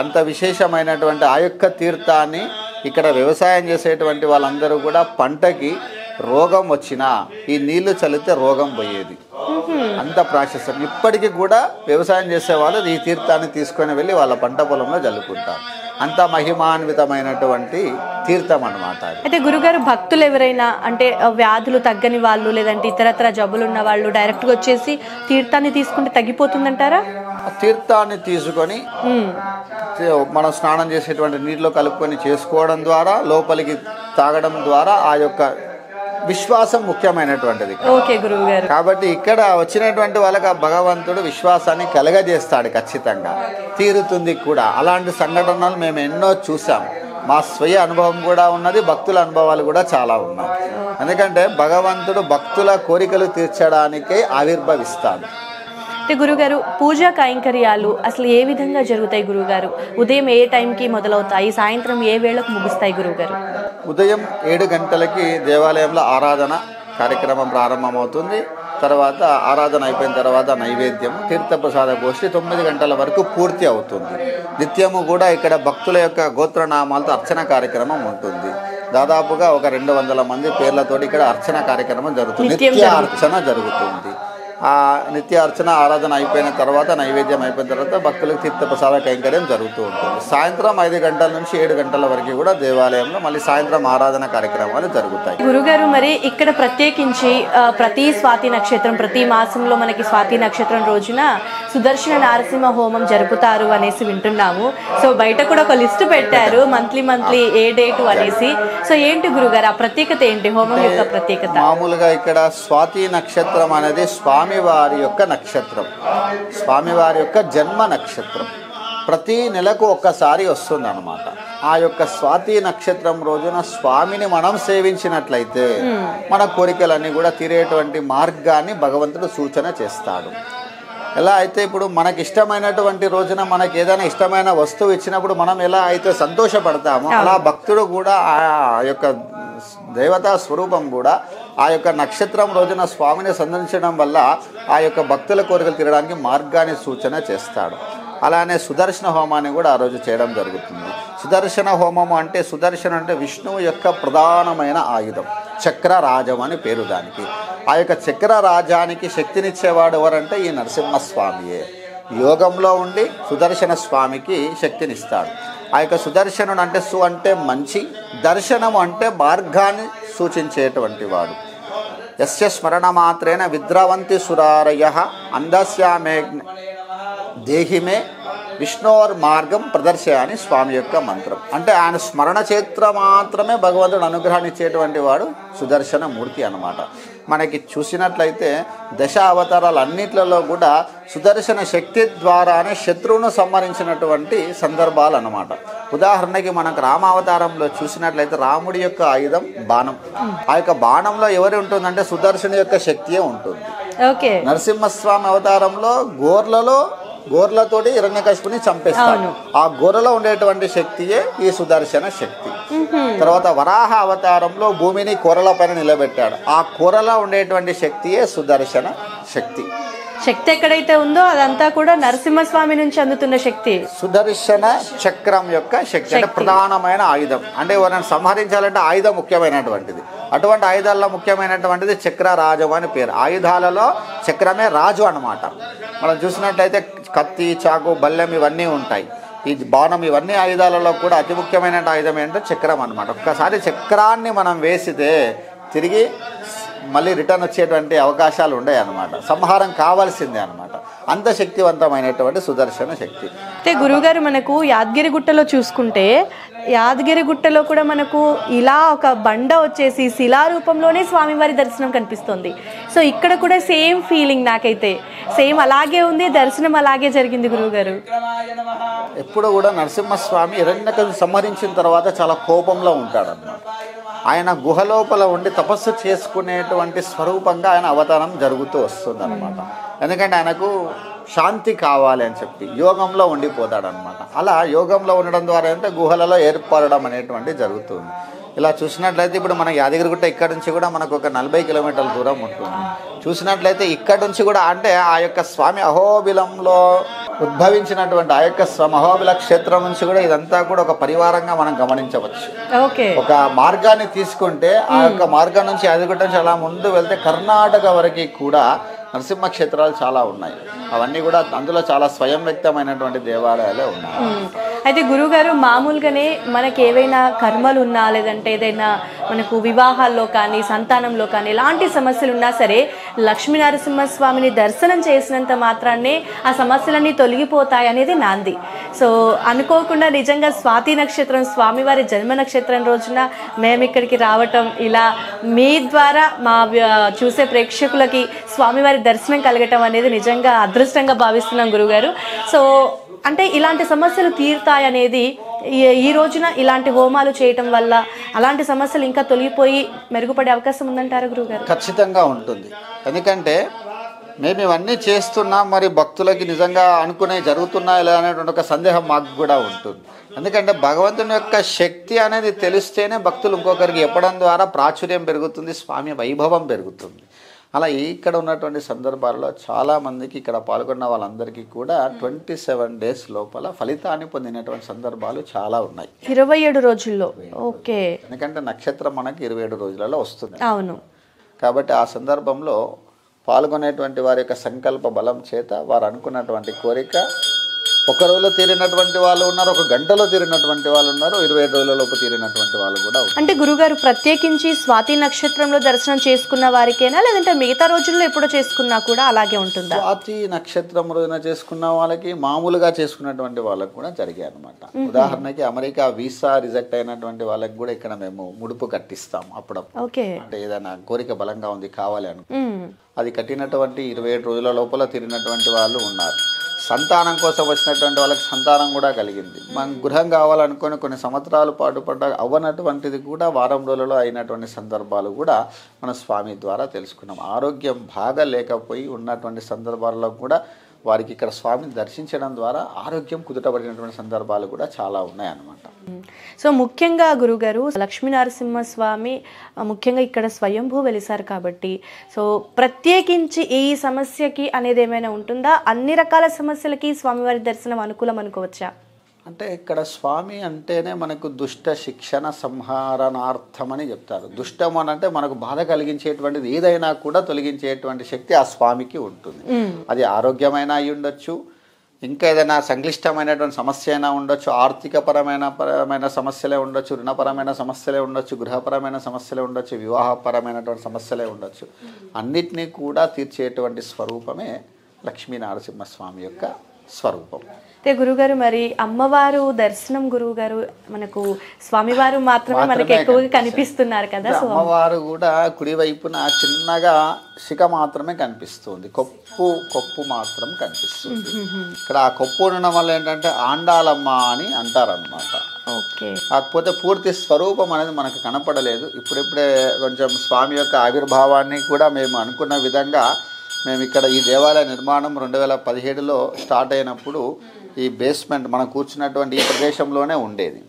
అంత విశేషమైనటువంటి ఆ యొక్క తీర్థాన్ని ఇక్కడ వ్యవసాయం చేసేటువంటి వాళ్ళందరూ కూడా పంటకి రోగం వచ్చినా ఈ నీళ్లు చల్లితే రోగం పోయేది. అంత ప్రాశస్యం. ఇప్పటికీ కూడా వ్యవసాయం చేసేవాళ్ళు ఈ తీర్థాన్ని తీసుకొని వెళ్ళి వాళ్ళ పంట పొలంలో జల్లుకుంటారు. అంత మహిమాన్వితమైనటువంటి తీర్థం అన్నమాట. అయితే గురుగారు, భక్తులు ఎవరైనా అంటే వ్యాధులు తగ్గని వాళ్ళు లేదంటే ఇతరత్ర జబ్బులు ఉన్న వాళ్ళు డైరెక్ట్గా వచ్చేసి తీర్థాన్ని తీసుకుంటే తగ్గిపోతుందంటారా? తీర్థాన్ని తీసుకొని మనం స్నానం చేసేటువంటి నీటిలో కలుపుకొని చేసుకోవడం ద్వారా, లోపలికి తాగడం ద్వారా ఆ యొక్క విశ్వాసం ముఖ్యమైనటువంటిది. ఓకే గురువుగారు. కాబట్టి ఇక్కడ వచ్చినటువంటి వాళ్ళకి ఆ భగవంతుడు విశ్వాసాన్ని కలగజేస్తాడు. ఖచ్చితంగా తీరుతుంది కూడా. అలాంటి సంఘటనలు మేము ఎన్నో చూసాం. మా స్వీయ అనుభవం కూడా ఉన్నది, భక్తుల అనుభవాలు కూడా చాలా ఉన్నాయి. ఎందుకంటే భగవంతుడు భక్తుల కోరికలు తీర్చడానికే ఆవిర్భవిస్తాడు. గురుగారు, పూజా కైంకర్యాలు అసలు ఏ విధంగా జరుగుతాయి గురుగారు? ఉదయం ఏ టైంకి మొదలవుతాయి, సాయంత్రం ఏ వేళకు ముగుస్తాయి గురుగారు? ఉదయం 7 గంటలకి దేవాలయంలో ఆరాధన కార్యక్రమం ప్రారంభమవుతుంది. తర్వాత ఆరాధన అయిపోయిన తర్వాత నైవేద్యం, తీర్థప్రసాద గోష్ఠి 9 గంటల వరకు పూర్తి అవుతుంది. నిత్యము కూడా ఇక్కడ భక్తుల యొక్క గోత్రనామాలతో అర్చన కార్యక్రమం ఉంటుంది. దాదాపుగా ఒక 200 మంది పేర్లతోటి ఇక్కడ అర్చన కార్యక్రమం జరుగుతుంది, నిత్య అర్చన జరుగుతుంది. ఆ నిత్య అర్చన ఆరాధన అయిపోయిన తర్వాత, నైవేద్యం అయిపోయిన తర్వాత భక్తులకు తీర్థప్రసాద కైంకర్యం జరుగుతూ ఉంటుంది. సాయంత్రం 5 గంటల నుంచి 7 గంటల వరకు కూడా దేవాలయంలో మళ్ళీ సాయంత్రం ఆరాధన కార్యక్రమాలు జరుగుతాయి. గురుగారు, మరి ఇక్కడ ప్రత్యేకించి ప్రతి స్వాతి నక్షత్రం, ప్రతి మాసంలో మనకి స్వాతి నక్షత్రం రోజున సుదర్శన నారసింహ హోమం జరుపుతారు అనేసి వింటున్నాము. సో బయట కూడా ఒక లిస్టు పెట్టారు, మంత్లీ ఏ డేటు అనేసి. సో ఏంటి గురుగారు ఆ ప్రత్యేకత ఏంటి, హోమం యొక్క ప్రత్యేకత? మామూలుగా ఇక్కడ స్వాతి నక్షత్రం అనేది స్వామివారి యొక్క నక్షత్రం, స్వామివారి యొక్క జన్మ నక్షత్రం. ప్రతి నెలకు ఒక్కసారి వస్తుంది అన్నమాట. ఆ యొక్క స్వాతి నక్షత్రం రోజున స్వామిని మనం సేవించినట్లయితే మన కోరికలన్నీ కూడా తీరేటువంటి మార్గాన్ని భగవంతుడు సూచన చేస్తాడు. ఎలా అయితే ఇప్పుడు మనకి ఇష్టమైనటువంటి రోజున మనకి ఏదైనా ఇష్టమైన వస్తువు ఇచ్చినప్పుడు మనం ఎలా అయితే సంతోషపడతామో, అలా భక్తుడు కూడా ఆ యొక్క దేవతా స్వరూపం కూడా ఆ యొక్క నక్షత్రం రోజున స్వామిని సందర్శించడం వల్ల ఆ యొక్క భక్తుల కోరికలు తీరడానికి మార్గాన్ని సూచన చేస్తాడు. అలానే సుదర్శన హోమాన్ని కూడా ఆ రోజు చేయడం జరుగుతుంది. సుదర్శన హోమము అంటే, సుదర్శన అంటే విష్ణువు యొక్క ప్రధానమైన ఆయుధం, చక్రరాజం అని పేరు దానికి. ఆ యొక్క చక్రరాజానికి శక్తినిచ్చేవాడు ఎవరంటే ఈ నరసింహస్వామియే. యోగంలో ఉండి సుదర్శన స్వామికి శక్తినిస్తాడు. ఆ యొక్క సుదర్శనుడు అంటే సు అంటే మంచి, దర్శనము అంటే మార్గాన్ని సూచించేటువంటి వాడు. యస్య స్మరణ మాత్రేన విద్రవంతి సురారయః అందస్యామే దేహిమే విష్ణోర్ మార్గం ప్రదర్శయ అని స్వామి యొక్క మంత్రం. అంటే ఆయన స్మరణ చేత్ర మాత్రమే భగవంతుడు అనుగ్రహాన్ని ఇచ్చేటువంటి వాడు సుదర్శన మూర్తి అన్నమాట. మనకి చూసినట్లయితే దశ అవతారాలన్నిట్లలో కూడా సుదర్శన శక్తి ద్వారానే శత్రువును సంహరించినటువంటి సందర్భాలు అన్నమాట. ఉదాహరణకి మనకు రామావతారంలో చూసినట్లయితే రాముడి యొక్క ఆయుధం బాణం. ఆ యొక్క బాణంలో ఎవరు ఉంటుందంటే సుదర్శన యొక్క శక్తియే ఉంటుంది. నరసింహస్వామి అవతారంలో గోర్లతోటి హిరణ్యకశిపుని చంపేస్తాడు. ఆ గోరలో ఉండేటువంటి శక్తియే ఈ సుదర్శన శక్తి. తర్వాత వరాహ అవతారంలో భూమిని కూరల పైన నిలబెట్టాడు. ఆ కూరలో ఉండేటువంటి శక్తియే సుదర్శన శక్తి. శక్తి ఎక్కడైతే ఉందో అదంతా కూడా నరసింహస్వామి నుంచి అందుతున్న శక్తి. సుదర్శన చక్రం యొక్క శక్తి అంటే ప్రధానమైన ఆయుధం. అంటే ఎవరైనా సంహరించాలంటే ఆయుధం ముఖ్యమైనటువంటిది. అటువంటి ఆయుధాల్లో ముఖ్యమైనటువంటిది చక్రరాజం అని పేరు. ఆయుధాలలో చక్రమే రాజు అన్నమాట. మనం చూసినట్లయితే కత్తి, చాకు, బల్లెం ఇవన్నీ ఉంటాయి. ఈ బాణం ఇవన్నీ ఆయుధాలలో కూడా అతి ముఖ్యమైన ఆయుధం ఏంటంటే చక్రం అన్నమాట. ఒక్కసారి చక్రాన్ని మనం వేసితే తిరిగి మళ్ళీ రిటర్న్ వచ్చేటువంటి అవకాశాలు ఉన్నాయి అన్నమాట. సంహారం కావాల్సిందే అన్నమాట. అంత శక్తివంతమైనటువంటి సుదర్శన శక్తి. అయితే గురువుగారు, మనకు యాదగిరిగుట్టలో చూసుకుంటే యాదగిరిగుట్టలో కూడా మనకు ఇలా ఒక బండ వచ్చేసి శిలారూపంలోనే స్వామివారి దర్శనం కనిపిస్తుంది. సో ఇక్కడ కూడా సేమ్ ఫీలింగ్ నాకైతే సేమ్ అలాగే ఉంది, దర్శనం అలాగే జరిగింది గురువుగారు. ఎప్పుడు కూడా నరసింహస్వామి హిరణ్యకశిపుని సంహరించిన తర్వాత చాలా కోపంలో ఉంటాడన్నమాట. ఆయన గుహలోపల ఉండి తపస్సు చేసుకునేటువంటి స్వరూపంగా ఆయన అవతారం జరుగుతూ వస్తుంది అనమాట. ఎందుకంటే ఆయనకు శాంతి కావాలి అని చెప్పి యోగంలో ఉండిపోతాడనమాట. అలా యోగంలో ఉండడం ద్వారా అంటే గుహలలో ఏర్పడడం అనేటువంటి జరుగుతుంది. ఇలా చూసినట్లయితే ఇప్పుడు మన యాదగిరిగుట్ట ఇక్కడ నుంచి కూడా మనకు ఒక 40 కిలోమీటర్ల దూరం ఉంటుంది. చూసినట్లయితే ఇక్కడ నుంచి కూడా అంటే ఆ యొక్క స్వామి అహోబిలంలో ఉద్భవించినటువంటి ఆ యొక్క అహోబిల క్షేత్రం నుంచి కూడా ఇదంతా కూడా ఒక పరివారంగా మనం గమనించవచ్చు. ఒక మార్గాన్ని తీసుకుంటే ఆ యొక్క మార్గం నుంచి యాదగిరిగుట్ట నుంచి అలా ముందు వెళ్తే కర్ణాటక వరకు కూడా నరసింహ క్షేత్రాలు చాలా ఉన్నాయి. అవన్నీ కూడా అందులో చాలా స్వయం వ్యక్తమైనటువంటి దేవాలయాలే ఉన్నాయి. అయితే గురువుగారు, మామూలుగానే మనకి ఏవైనా కర్మలు ఉన్నా లేదంటే ఏదైనా మనకు వివాహాల్లో కానీ సంతానంలో కానీ ఎలాంటి సమస్యలు ఉన్నా సరే లక్ష్మీనరసింహస్వామిని దర్శనం చేసినంత మాత్రాన్నే ఆ సమస్యలన్నీ తొలగిపోతాయి అనేది నాంది. సో అనుకోకుండా నిజంగా స్వాతి నక్షత్రం స్వామివారి జన్మ నక్షత్రం రోజున మేము ఇక్కడికి రావటం, ఇలా మీ ద్వారా మా చూసే ప్రేక్షకులకి స్వామివారి దర్శనం కలగటం అనేది నిజంగా అదృష్టంగా భావిస్తున్నాం గురుగారు. సో అంటే ఇలాంటి సమస్యలు తీరుతాయనేది ఈ రోజున ఇలాంటి హోమాలు చేయటం వల్ల అలాంటి సమస్యలు ఇంకా తొలగిపోయి మెరుగుపడే అవకాశం ఉందంటారా గురుగారు? ఖచ్చితంగా ఉంటుంది. ఎందుకంటే మేము ఇవన్నీ చేస్తున్నాం, మరి భక్తులకి నిజంగా అనుకునే జరుగుతున్నాయి లేదా అనేటువంటి ఒక సందేహం మాకు కూడా ఉంటుంది. ఎందుకంటే భగవంతుని యొక్క శక్తి అనేది తెలిస్తేనే భక్తులు ఇంకొకరికి చెప్పడం ద్వారా ప్రాచుర్యం పెరుగుతుంది, స్వామి వైభవం పెరుగుతుంది. అలా ఇక్కడ ఉన్నటువంటి సందర్భాల్లో చాలామందికి ఇక్కడ పాల్గొన్న వాళ్ళందరికీ కూడా 27 days లోపల ఫలితాన్ని పొందినటువంటి సందర్భాలు చాలా ఉన్నాయి. 27 రోజుల్లో. ఓకే. ఎందుకంటే నక్షత్రం మనకి 27 రోజులలో వస్తుంది. అవును. కాబట్టి ఆ సందర్భంలో పాల్గొనేటువంటి వారి యొక్క సంకల్ప బలం చేత వారు అనుకున్నటువంటి కోరిక ఒక రోజులో తీరినటువంటి వాళ్ళు ఉన్నారు, ఒక గంటలో తీరినటువంటి వాళ్ళు ఉన్నారు, 27 రోజులలోపు తీరినటువంటి వాళ్ళు కూడా ఉన్నారు. అంటే గురుగారు ప్రత్యేకించి స్వాతి నక్షత్రంలో దర్శనం చేసుకున్న వారికేనా, లేదంటే మిగతా రోజుల్లో ఎప్పుడో చేసుకున్నా కూడా అలాగే ఉంటుందా? స్వాతి నక్షత్రం రోజున చేసుకున్న వాళ్ళకి, మామూలుగా చేసుకున్నటువంటి వాళ్ళకి కూడా జరిగాయి అనమాట. ఉదాహరణకి అమెరికా వీసా రిజెక్ట్ అయినటువంటి వాళ్ళకి కూడా ఇక్కడ మేము ముడుపు కట్టిస్తాం అప్పుడప్పుడు. ఓకే. అంటే ఏదైనా కోరిక బలంగా ఉంది కావాలి అను అది కట్టినటువంటి 27 రోజుల లోపల తీరినటువంటి వాళ్ళు ఉన్నారు. సంతానం కోసం వచ్చినటువంటి వాళ్ళకి సంతానం కూడా కలిగింది. మనం గృహం కావాలనుకుని కొన్ని సంవత్సరాల పాటు అవ్వనటువంటిది కూడా వారం రోజులలో అయినటువంటి సందర్భాలు కూడా మన స్వామి ద్వారా తెలుసుకున్నాం. ఆరోగ్యం బాగా లేకపోయి ఉన్నటువంటి సందర్భాల్లో కూడా వారికి ఇక్కడ స్వామిని దర్శించడం ద్వారా ఆరోగ్యం కుదుటపడినటువంటి సందర్భాలు కూడా చాలా ఉన్నాయన్నమాట. సో ముఖ్యంగా గురుగారు లక్ష్మీనరసింహస్వామి ముఖ్యంగా ఇక్కడ స్వయంభూ వెలిసారు కాబట్టి, సో ప్రత్యేకించి ఈ సమస్యకి అనేది ఏమైనా ఉంటుందా? అన్ని రకాల సమస్యలకి స్వామివారి దర్శనం అనుకూలం అనుకోవచ్చా? అంటే ఇక్కడ స్వామి అంటేనే మనకు దుష్ట శిక్షణ సంహారణార్థం అని చెప్తారు. దుష్టం అని అంటే మనకు బాధ కలిగించేటువంటిది ఏదైనా కూడా తొలగించేటువంటి శక్తి ఆ స్వామికి ఉంటుంది. అది ఆరోగ్యమైన అయి ఉండొచ్చు, ఇంకా ఏదైనా సంక్లిష్టమైనటువంటి సమస్య అయినా ఉండొచ్చు, ఆర్థికపరమైన సమస్యలే ఉండొచ్చు, రుణపరమైన సమస్యలే ఉండొచ్చు, గృహపరమైన సమస్యలే ఉండొచ్చు, వివాహపరమైనటువంటి సమస్యలే ఉండొచ్చు. అన్నిటినీ కూడా తీర్చేటువంటి స్వరూపమే లక్ష్మీ నరసింహస్వామి యొక్క స్వరూపం. అయితే గురుగారు మరి అమ్మవారు దర్శనం గురువుగారు మనకు స్వామివారు మాత్రమే మనకి ఎక్కువగా కనిపిస్తున్నారు కదా. సో అమ్మవారు కూడా కుడి వైపున చిన్నగా శిఖ మాత్రమే కనిపిస్తుంది, కొప్పు మాత్రం కనిపిస్తుంది. ఇక్కడ ఆ కొప్పు ఉండడం వల్ల ఏంటంటే ఆండాలమ్మ అని అంటారన్నమాట. ఓకే. కాకపోతే పూర్తి స్వరూపం అనేది మనకు కనపడలేదు. ఇప్పుడిప్పుడే కొంచెం స్వామి యొక్క ఆవిర్భావాన్ని కూడా మేము అనుకున్న విధంగా మేము ఇక్కడ ఈ దేవాలయ నిర్మాణం 2017లో స్టార్ట్ అయినప్పుడు ఈ బేస్మెంట్ మనం కూర్చున్నటువంటి ఈ ప్రదేశంలోనే ఉండేది.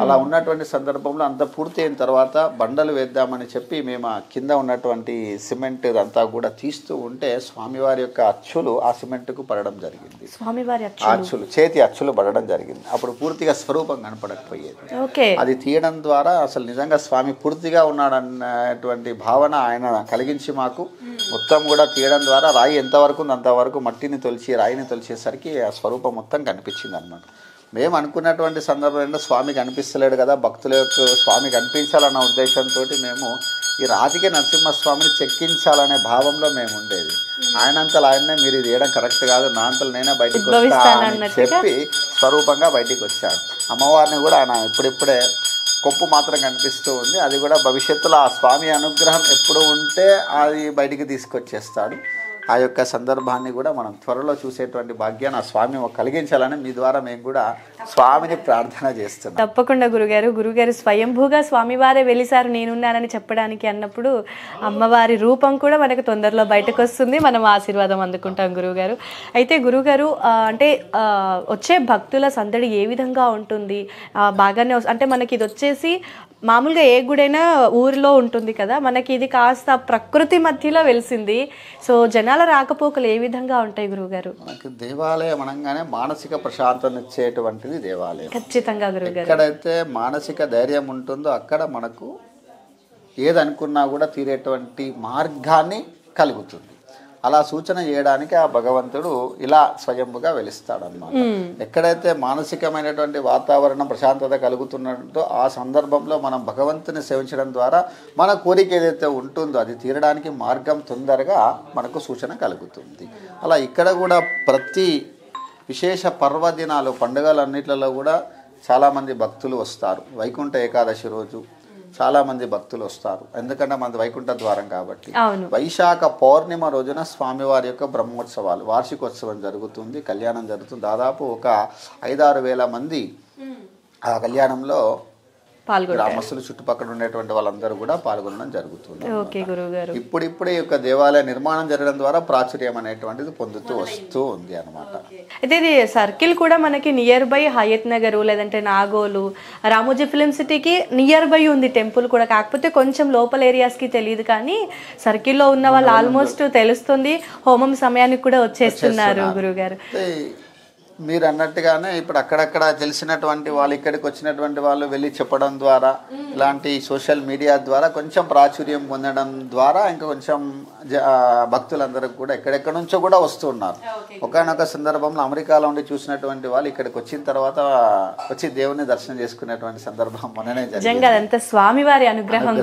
అలా ఉన్నటువంటి సందర్భంలో అంత పూర్తి అయిన తర్వాత బండలు వేద్దామని చెప్పి మేము ఆ కింద ఉన్నటువంటి సిమెంట్ అంతా కూడా తీస్తూ ఉంటే స్వామివారి యొక్క అచ్చులు ఆ సిమెంట్కు పడడం జరిగింది. స్వామివారి అచ్చులు, చేతి అచ్చులు పడడం జరిగింది. అప్పుడు పూర్తిగా స్వరూపం కనపడకపోయేది. అది తీయడం ద్వారా అసలు నిజంగా స్వామి పూర్తిగా ఉన్నాడన్నటువంటి భావన ఆయన కలిగించి మాకు మొత్తం కూడా తీయడం ద్వారా రాయి ఎంతవరకు ఉంది అంతవరకు మట్టిని తొలిచి రాయిని తొలిచేసరికి ఆ స్వరూపం మొత్తం కనిపించింది అనమాట. మేము అనుకున్నటువంటి సందర్భంలో స్వామి కనిపిస్తలేడు కదా, భక్తుల యొక్క స్వామి కనిపించాలన్న ఉద్దేశంతో మేము ఈ రాతికి నరసింహస్వామిని చెక్కించాలనే భావంలో మేము ఉండేది. ఆయనంతలో ఆయన్నే మీరు ఇది వేయడం కరెక్ట్ కాదు, నా అంతలో నేనే బయటికి వస్తానని చెప్పి స్వరూపంగా బయటికి వచ్చాడు. అమ్మవారిని కూడా ఆయన ఇప్పుడిప్పుడే కొప్పు మాత్రం కనిపిస్తూ ఉంది. అది కూడా భవిష్యత్తులో ఆ స్వామి అనుగ్రహం ఎప్పుడు ఉంటే అది బయటికి తీసుకొచ్చేస్తాడు. ఆ యొక్క సందర్భాన్ని కూడా మనం త్వరలో చూసేటువంటి భాగ్యాన్ని ఆ స్వామి కలిగించాలని మీ ద్వారా మేము కూడా స్వామిని ప్రార్థన చేస్తున్నాం. తప్పకుండా గురుగారు స్వయంభూగా స్వామివారే వెలిసారు నేనున్నానని చెప్పడానికి అన్నప్పుడు అమ్మవారి రూపం కూడా మనకు తొందరలో బయటకు వస్తుంది, మనం ఆశీర్వాదం అందుకుంటాం గురుగారు. అయితే గురుగారు అంటే వచ్చే భక్తుల సందడి ఏ విధంగా ఉంటుంది? బాగానే అంటే మనకి ఇది వచ్చేసి మామూలుగా ఏ గుడైనా ఊరిలో ఉంటుంది కదా, మనకి ఇది కాస్త ప్రకృతి మధ్యలో వెలిసింది. సో జనాల రాకపోకలు ఏ విధంగా ఉంటాయి గురువుగారు? మనకి దేవాలయం అనగానే మానసిక ప్రశాంతత ఇచ్చేటువంటిది దేవాలయం. ఖచ్చితంగా గురువుగారు. ఎక్కడైతే మానసిక ధైర్యం ఉంటుందో అక్కడ మనకు ఏదనుకున్నా కూడా తీరేటువంటి మార్గాన్ని కలుగుతుంది. అలా సూచన చేయడానికి ఆ భగవంతుడు ఇలా స్వయంగా వెలుస్తాడన్నమాట. ఎక్కడైతే మానసికమైనటువంటి వాతావరణం ప్రశాంతత కలుగుతున్నదో ఆ సందర్భంలో మనం భగవంతుని సేవించడం ద్వారా మన కోరిక ఏదైతే ఉంటుందో అది తీరడానికి మార్గం తొందరగా మనకు సూచన కలుగుతుంది. అలా ఇక్కడ కూడా ప్రతి విశేష పర్వదినాలు పండుగలన్నిట్లలో కూడా చాలామంది భక్తులు వస్తారు. వైకుంఠ ఏకాదశి రోజు చాలామంది భక్తులు వస్తారు, ఎందుకంటే మనది వైకుంఠ ద్వారం కాబట్టి. వైశాఖ పౌర్ణిమ రోజున స్వామివారి యొక్క బ్రహ్మోత్సవాలు వార్షికోత్సవం జరుగుతుంది, కళ్యాణం జరుగుతుంది. దాదాపు ఒక 5-6 వేల మంది ఆ కళ్యాణంలో గ్రామస్తులు చుట్టుపక్కల ఉండేటువంటి వాళ్ళందరూ కూడా పాల్గొనడం జరుగుతుంది. ఓకే గురువుగారు. ఇప్పుడిప్పుడే ఈ యొక్క దేవాలయ నిర్మాణం జరగడం ద్వారా ప్రాచుర్యం అనేటువంటిది పొందుతూ వస్తూ ఉంది అనమాట. అయితే ఇది సర్కిల్ కూడా మనకి నియర్ బై హయత్ నగర్ లేదంటే నాగోలు, రామోజీ ఫిలిం సిటీకి నియర్ బై ఉంది టెంపుల్ కూడా. కాకపోతే కొంచెం లోపల ఏరియాస్కి తెలియదు, కానీ సర్కిల్లో ఉన్న వాళ్ళు ఆల్మోస్ట్ తెలుస్తుంది. హోమం సమయానికి కూడా వచ్చేస్తున్నారు గురువుగారు. మీరు అన్నట్టుగానే ఇప్పుడు అక్కడక్కడ తెలిసినటువంటి వాళ్ళు ఇక్కడికి వచ్చినటువంటి వాళ్ళు వెళ్ళి చెప్పడం ద్వారా, ఇలాంటి సోషల్ మీడియా ద్వారా కొంచెం ప్రాచుర్యం పొందడం ద్వారా ఇంకా కొంచెం భక్తులందరూ కూడా ఎక్కడెక్కడ నుంచో కూడా వస్తున్నారు. ఒకనొక సందర్భంలో అమెరికాలో ఉండి చూసినటువంటి వాళ్ళు ఇక్కడికి వచ్చిన తర్వాత వచ్చి దేవుని దర్శనం చేసుకునేటువంటి సందర్భం మొన్ననే జరిగింది. స్వామివారి అనుగ్రహం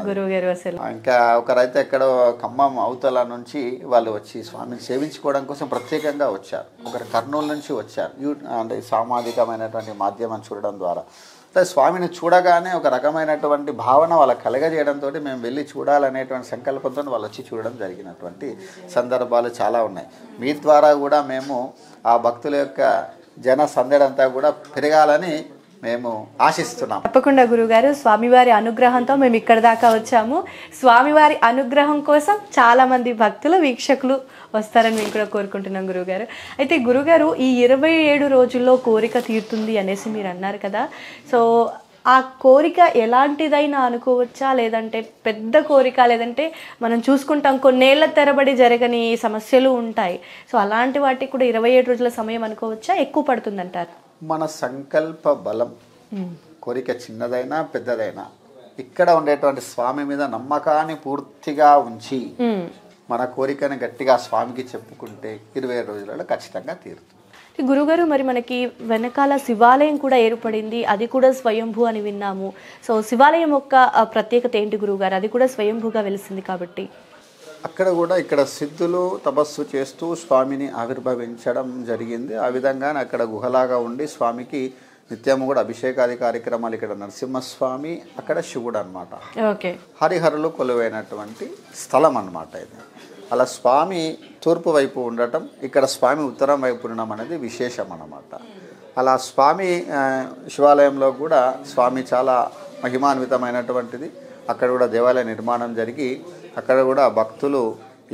గురువు గారు. అసలు ఇంకా ఒకరైతే ఎక్కడో ఖమ్మం అవతల నుంచి వాళ్ళు వచ్చి స్వామిని సేవించుకోవడం కోసం ప్రత్యేకంగా వచ్చారు. ఒకరు కర్నూలు నుంచి వచ్చారు. అంటే సామాజికమైనటువంటి మాధ్యమం చూడడం ద్వారా స్వామిని చూడగానే ఒక రకమైనటువంటి భావన వాళ్ళకి కలగజేయడంతో మేము వెళ్ళి చూడాలనేటువంటి సంకల్పంతో వాళ్ళు వచ్చి చూడడం జరిగినటువంటి సందర్భాలు చాలా ఉన్నాయి. మీ ద్వారా కూడా మేము ఆ భక్తుల యొక్క జన సందడంతా కూడా పెరగాలని మేము ఆశిస్తున్నాం. తప్పకుండా గురుగారు, స్వామివారి అనుగ్రహంతో మేము ఇక్కడ దాకా వచ్చాము. స్వామివారి అనుగ్రహం కోసం చాలా మంది భక్తులు, వీక్షకులు వస్తారని మేము కూడా కోరుకుంటున్నాం గురుగారు. అయితే గురుగారు, ఈ 27 రోజుల్లో కోరిక తీరుతుంది అనేసి మీరు అన్నారు కదా. సో ఆ కోరిక ఎలాంటిదైనా అనుకోవచ్చా, లేదంటే పెద్ద కోరిక, లేదంటే మనం చూసుకుంటాం కొన్నేళ్ల తరబడి జరగని సమస్యలు ఉంటాయి. సో అలాంటి వాటికి కూడా 27 రోజుల సమయం అనుకోవచ్చా, ఎక్కువ పడుతుందంటారు? మన సంకల్ప బలం, కోరిక చిన్నదైనా పెద్దదైనా, ఇక్కడ ఉండేటువంటి స్వామి మీద నమ్మకాన్ని పూర్తిగా ఉంచి మన కోరికను గట్టిగా స్వామికి చెప్పుకుంటే 27 రోజులలో ఖచ్చితంగా తీరుతుంది. గురుగారు, మరి మనకి వెనకాల శివాలయం కూడా ఏర్పడింది, అది కూడా స్వయంభూ అని విన్నాము. సో శివాలయం యొక్క ప్రత్యేకత ఏంటి గురువుగారు? అది కూడా స్వయంభూగా వెలిసింది కాబట్టి. అక్కడ కూడా ఇక్కడ సిద్ధులు తపస్సు చేస్తూ స్వామిని ఆవిర్భవించడం జరిగింది. ఆ విధంగానే అక్కడ గుహలాగా ఉండి స్వామికి నిత్యము కూడా అభిషేకాది కార్యక్రమాలు. ఇక్కడ నరసింహస్వామి, అక్కడ శివుడు అనమాట. ఓకే, హరిహరులు కొలువైనటువంటి స్థలం అన్నమాట ఇది. అలా స్వామి తూర్పు వైపు ఉండటం, ఇక్కడ స్వామి ఉత్తరం వైపు ఉండడం అనేది విశేషం అన్నమాట. అలా స్వామి శివాలయంలో కూడా స్వామి చాలా మహిమాన్వితమైనటువంటిది. అక్కడ కూడా దేవాలయ నిర్మాణం జరిగి అక్కడ కూడా భక్తులు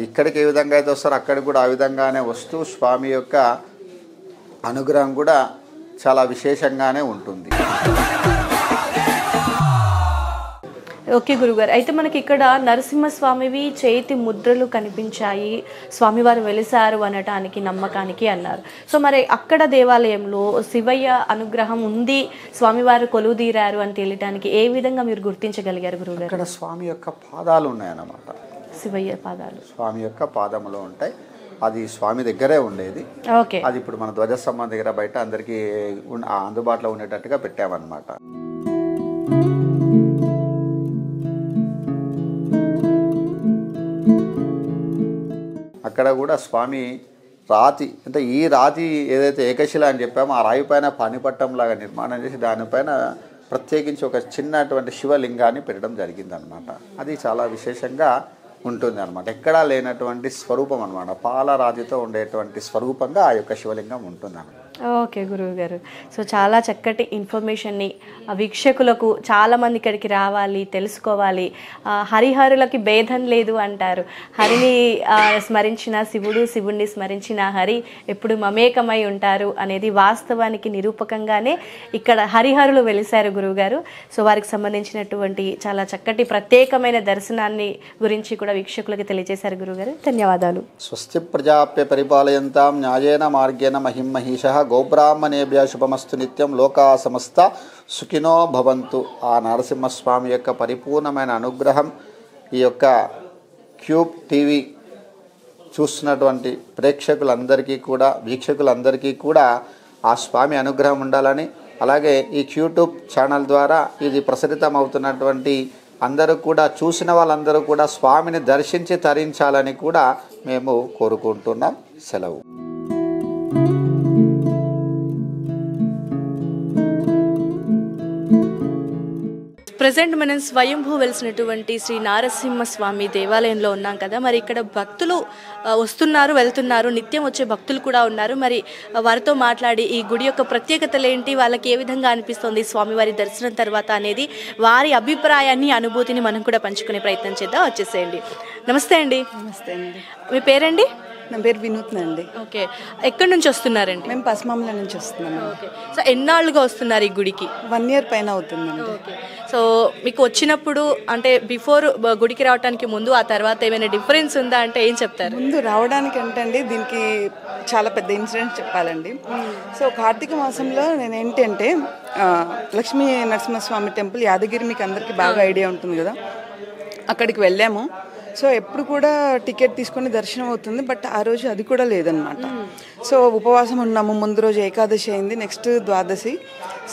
ఇక్కడికి ఏ విధంగా అయితే వస్తారో అక్కడికి కూడా ఆ విధంగానే వస్తూ స్వామి యొక్క అనుగ్రహం కూడా చాలా విశేషంగానే ఉంటుంది. ఓకే గురుగారు, అయితే మనకి ఇక్కడ నరసింహస్వామివి చేతి ముద్రలు కనిపించాయి, స్వామివారు వెలిసారు అనటానికి, నమ్మకానికి అన్నారు. సో మరి అక్కడ దేవాలయంలో శివయ్య అనుగ్రహం ఉంది, స్వామివారు కొలువుదీరారు అని తెలియటానికి ఏ విధంగా మీరు గుర్తించగలిగారు గురుగారు? ఇక్కడ స్వామి యొక్క పాదాలు ఉన్నాయన్నమాట. శివయ్య పాదాలు స్వామి యొక్క పాదములో ఉంటాయి. అది స్వామి దగ్గరే ఉండేది. ఓకే, అది ఇప్పుడు మన ధ్వజస్తంభం దగ్గర బయట అందరికీ అందుబాటులో ఉండేటట్టుగా పెట్టామన్నమాట. అక్కడ కూడా స్వామి రాతి, అంటే ఈ రాతి ఏదైతే ఏకశిల అని చెప్పామో ఆ రాయి పైన పానిపట్టంలాగా నిర్మాణం చేసి దానిపైన ప్రత్యేకించి ఒక చిన్నటువంటి శివలింగాన్ని పెట్టడం జరిగిందనమాట. అది చాలా విశేషంగా ఉంటుంది అనమాట. ఎక్కడా లేనటువంటి స్వరూపం అనమాట. పాలరాతితో ఉండేటువంటి స్వరూపంగా ఆ యొక్క శివలింగం ఉంటుంది అన్నమాట. ఓకే గురువు గారు, సో చాలా చక్కటి ఇన్ఫర్మేషన్ని వీక్షకులకు, చాలామంది ఇక్కడికి రావాలి, తెలుసుకోవాలి. హరిహరులకి భేదం లేదు అంటారు. హరిని స్మరించిన శివుడు, శివుడిని స్మరించిన హరి ఎప్పుడు మమేకమై ఉంటారు అనేది వాస్తవానికి నిరూపకంగానే ఇక్కడ హరిహరులు వెలిశారు గురువుగారు. సో వారికి సంబంధించినటువంటి చాలా చక్కటి ప్రత్యేకమైన దర్శనాన్ని గురించి కూడా వీక్షకులకి తెలియజేశారు గురువుగారు. ధన్యవాదాలు. స్వస్తి ప్రజాప్య పరిపాలయంతాం న్యాయేన మార్గేణ మహిమహీషః గోబ్రాహ్మణేభ్యః శుభమస్తు నిత్యం లోకా సమస్త సుఖినో భవంతు. ఆ నరసింహస్వామి యొక్క పరిపూర్ణమైన అనుగ్రహం ఈ యొక్క క్యూబ్ టీవీ చూస్తున్నటువంటి ప్రేక్షకులందరికీ కూడా, వీక్షకులందరికీ కూడా ఆ స్వామి అనుగ్రహం ఉండాలని, అలాగే ఈ యూట్యూబ్ ఛానల్ ద్వారా ఇది ప్రసరితం అవుతున్నటువంటి అందరూ కూడా, చూసిన వాళ్ళందరూ కూడా స్వామిని దర్శించి తరించాలని కూడా మేము కోరుకుంటున్నాం. సెలవు. ప్రజెంట్ మనం స్వయంభూ వెలిసినటువంటి శ్రీ నారసింహస్వామి దేవాలయంలో ఉన్నాం కదా. మరి ఇక్కడ భక్తులు వస్తున్నారు, వెళ్తున్నారు, నిత్యం వచ్చే భక్తులు కూడా ఉన్నారు. మరి వారితో మాట్లాడి ఈ గుడి యొక్క ప్రత్యేకతలు ఏంటి, వాళ్ళకి ఏ విధంగా అనిపిస్తుంది స్వామివారి దర్శనం తర్వాత అనేది వారి అభిప్రాయాన్ని, అనుభూతిని మనం కూడా పంచుకునే ప్రయత్నం చేద్దాం. వచ్చేసేయండి. నమస్తే అండి. నమస్తే అండి. మీ పేరండి? నా పేరు వినూత్న అండి. ఓకే, ఎక్కడి నుంచి వస్తున్నారండి? మేము పశ్చిమామల నుంచి వస్తున్నాము. ఓకే, సో ఎన్నాళ్ళుగా వస్తున్నారు ఈ గుడికి? 1 year పైన అవుతుందండి. ఓకే, సో మీకు వచ్చినప్పుడు అంటే బిఫోర్ గుడికి రావడానికి ముందు ఆ తర్వాత ఏమైనా డిఫరెన్స్ ఉందా అంటే ఏం చెప్తారు? ముందు రావడానికి అంటే దీనికి చాలా పెద్ద ఇన్సిడెంట్ చెప్పాలండి. సో కార్తీక మాసంలో నేను ఏంటంటే లక్ష్మీ నరసింహస్వామి టెంపుల్ యాదగిరి మీకు అందరికీ బాగా ఐడియా ఉంటుంది కదా, అక్కడికి వెళ్ళాము. సో ఎప్పుడు కూడా టికెట్ తీసుకొని దర్శనం అవుతుంది, బట్ ఆ రోజు అది కూడా లేదనమాట. సో ఉపవాసం ఉన్నాము. ముందు రోజు ఏకాదశి అయింది, నెక్స్ట్ ద్వాదశి.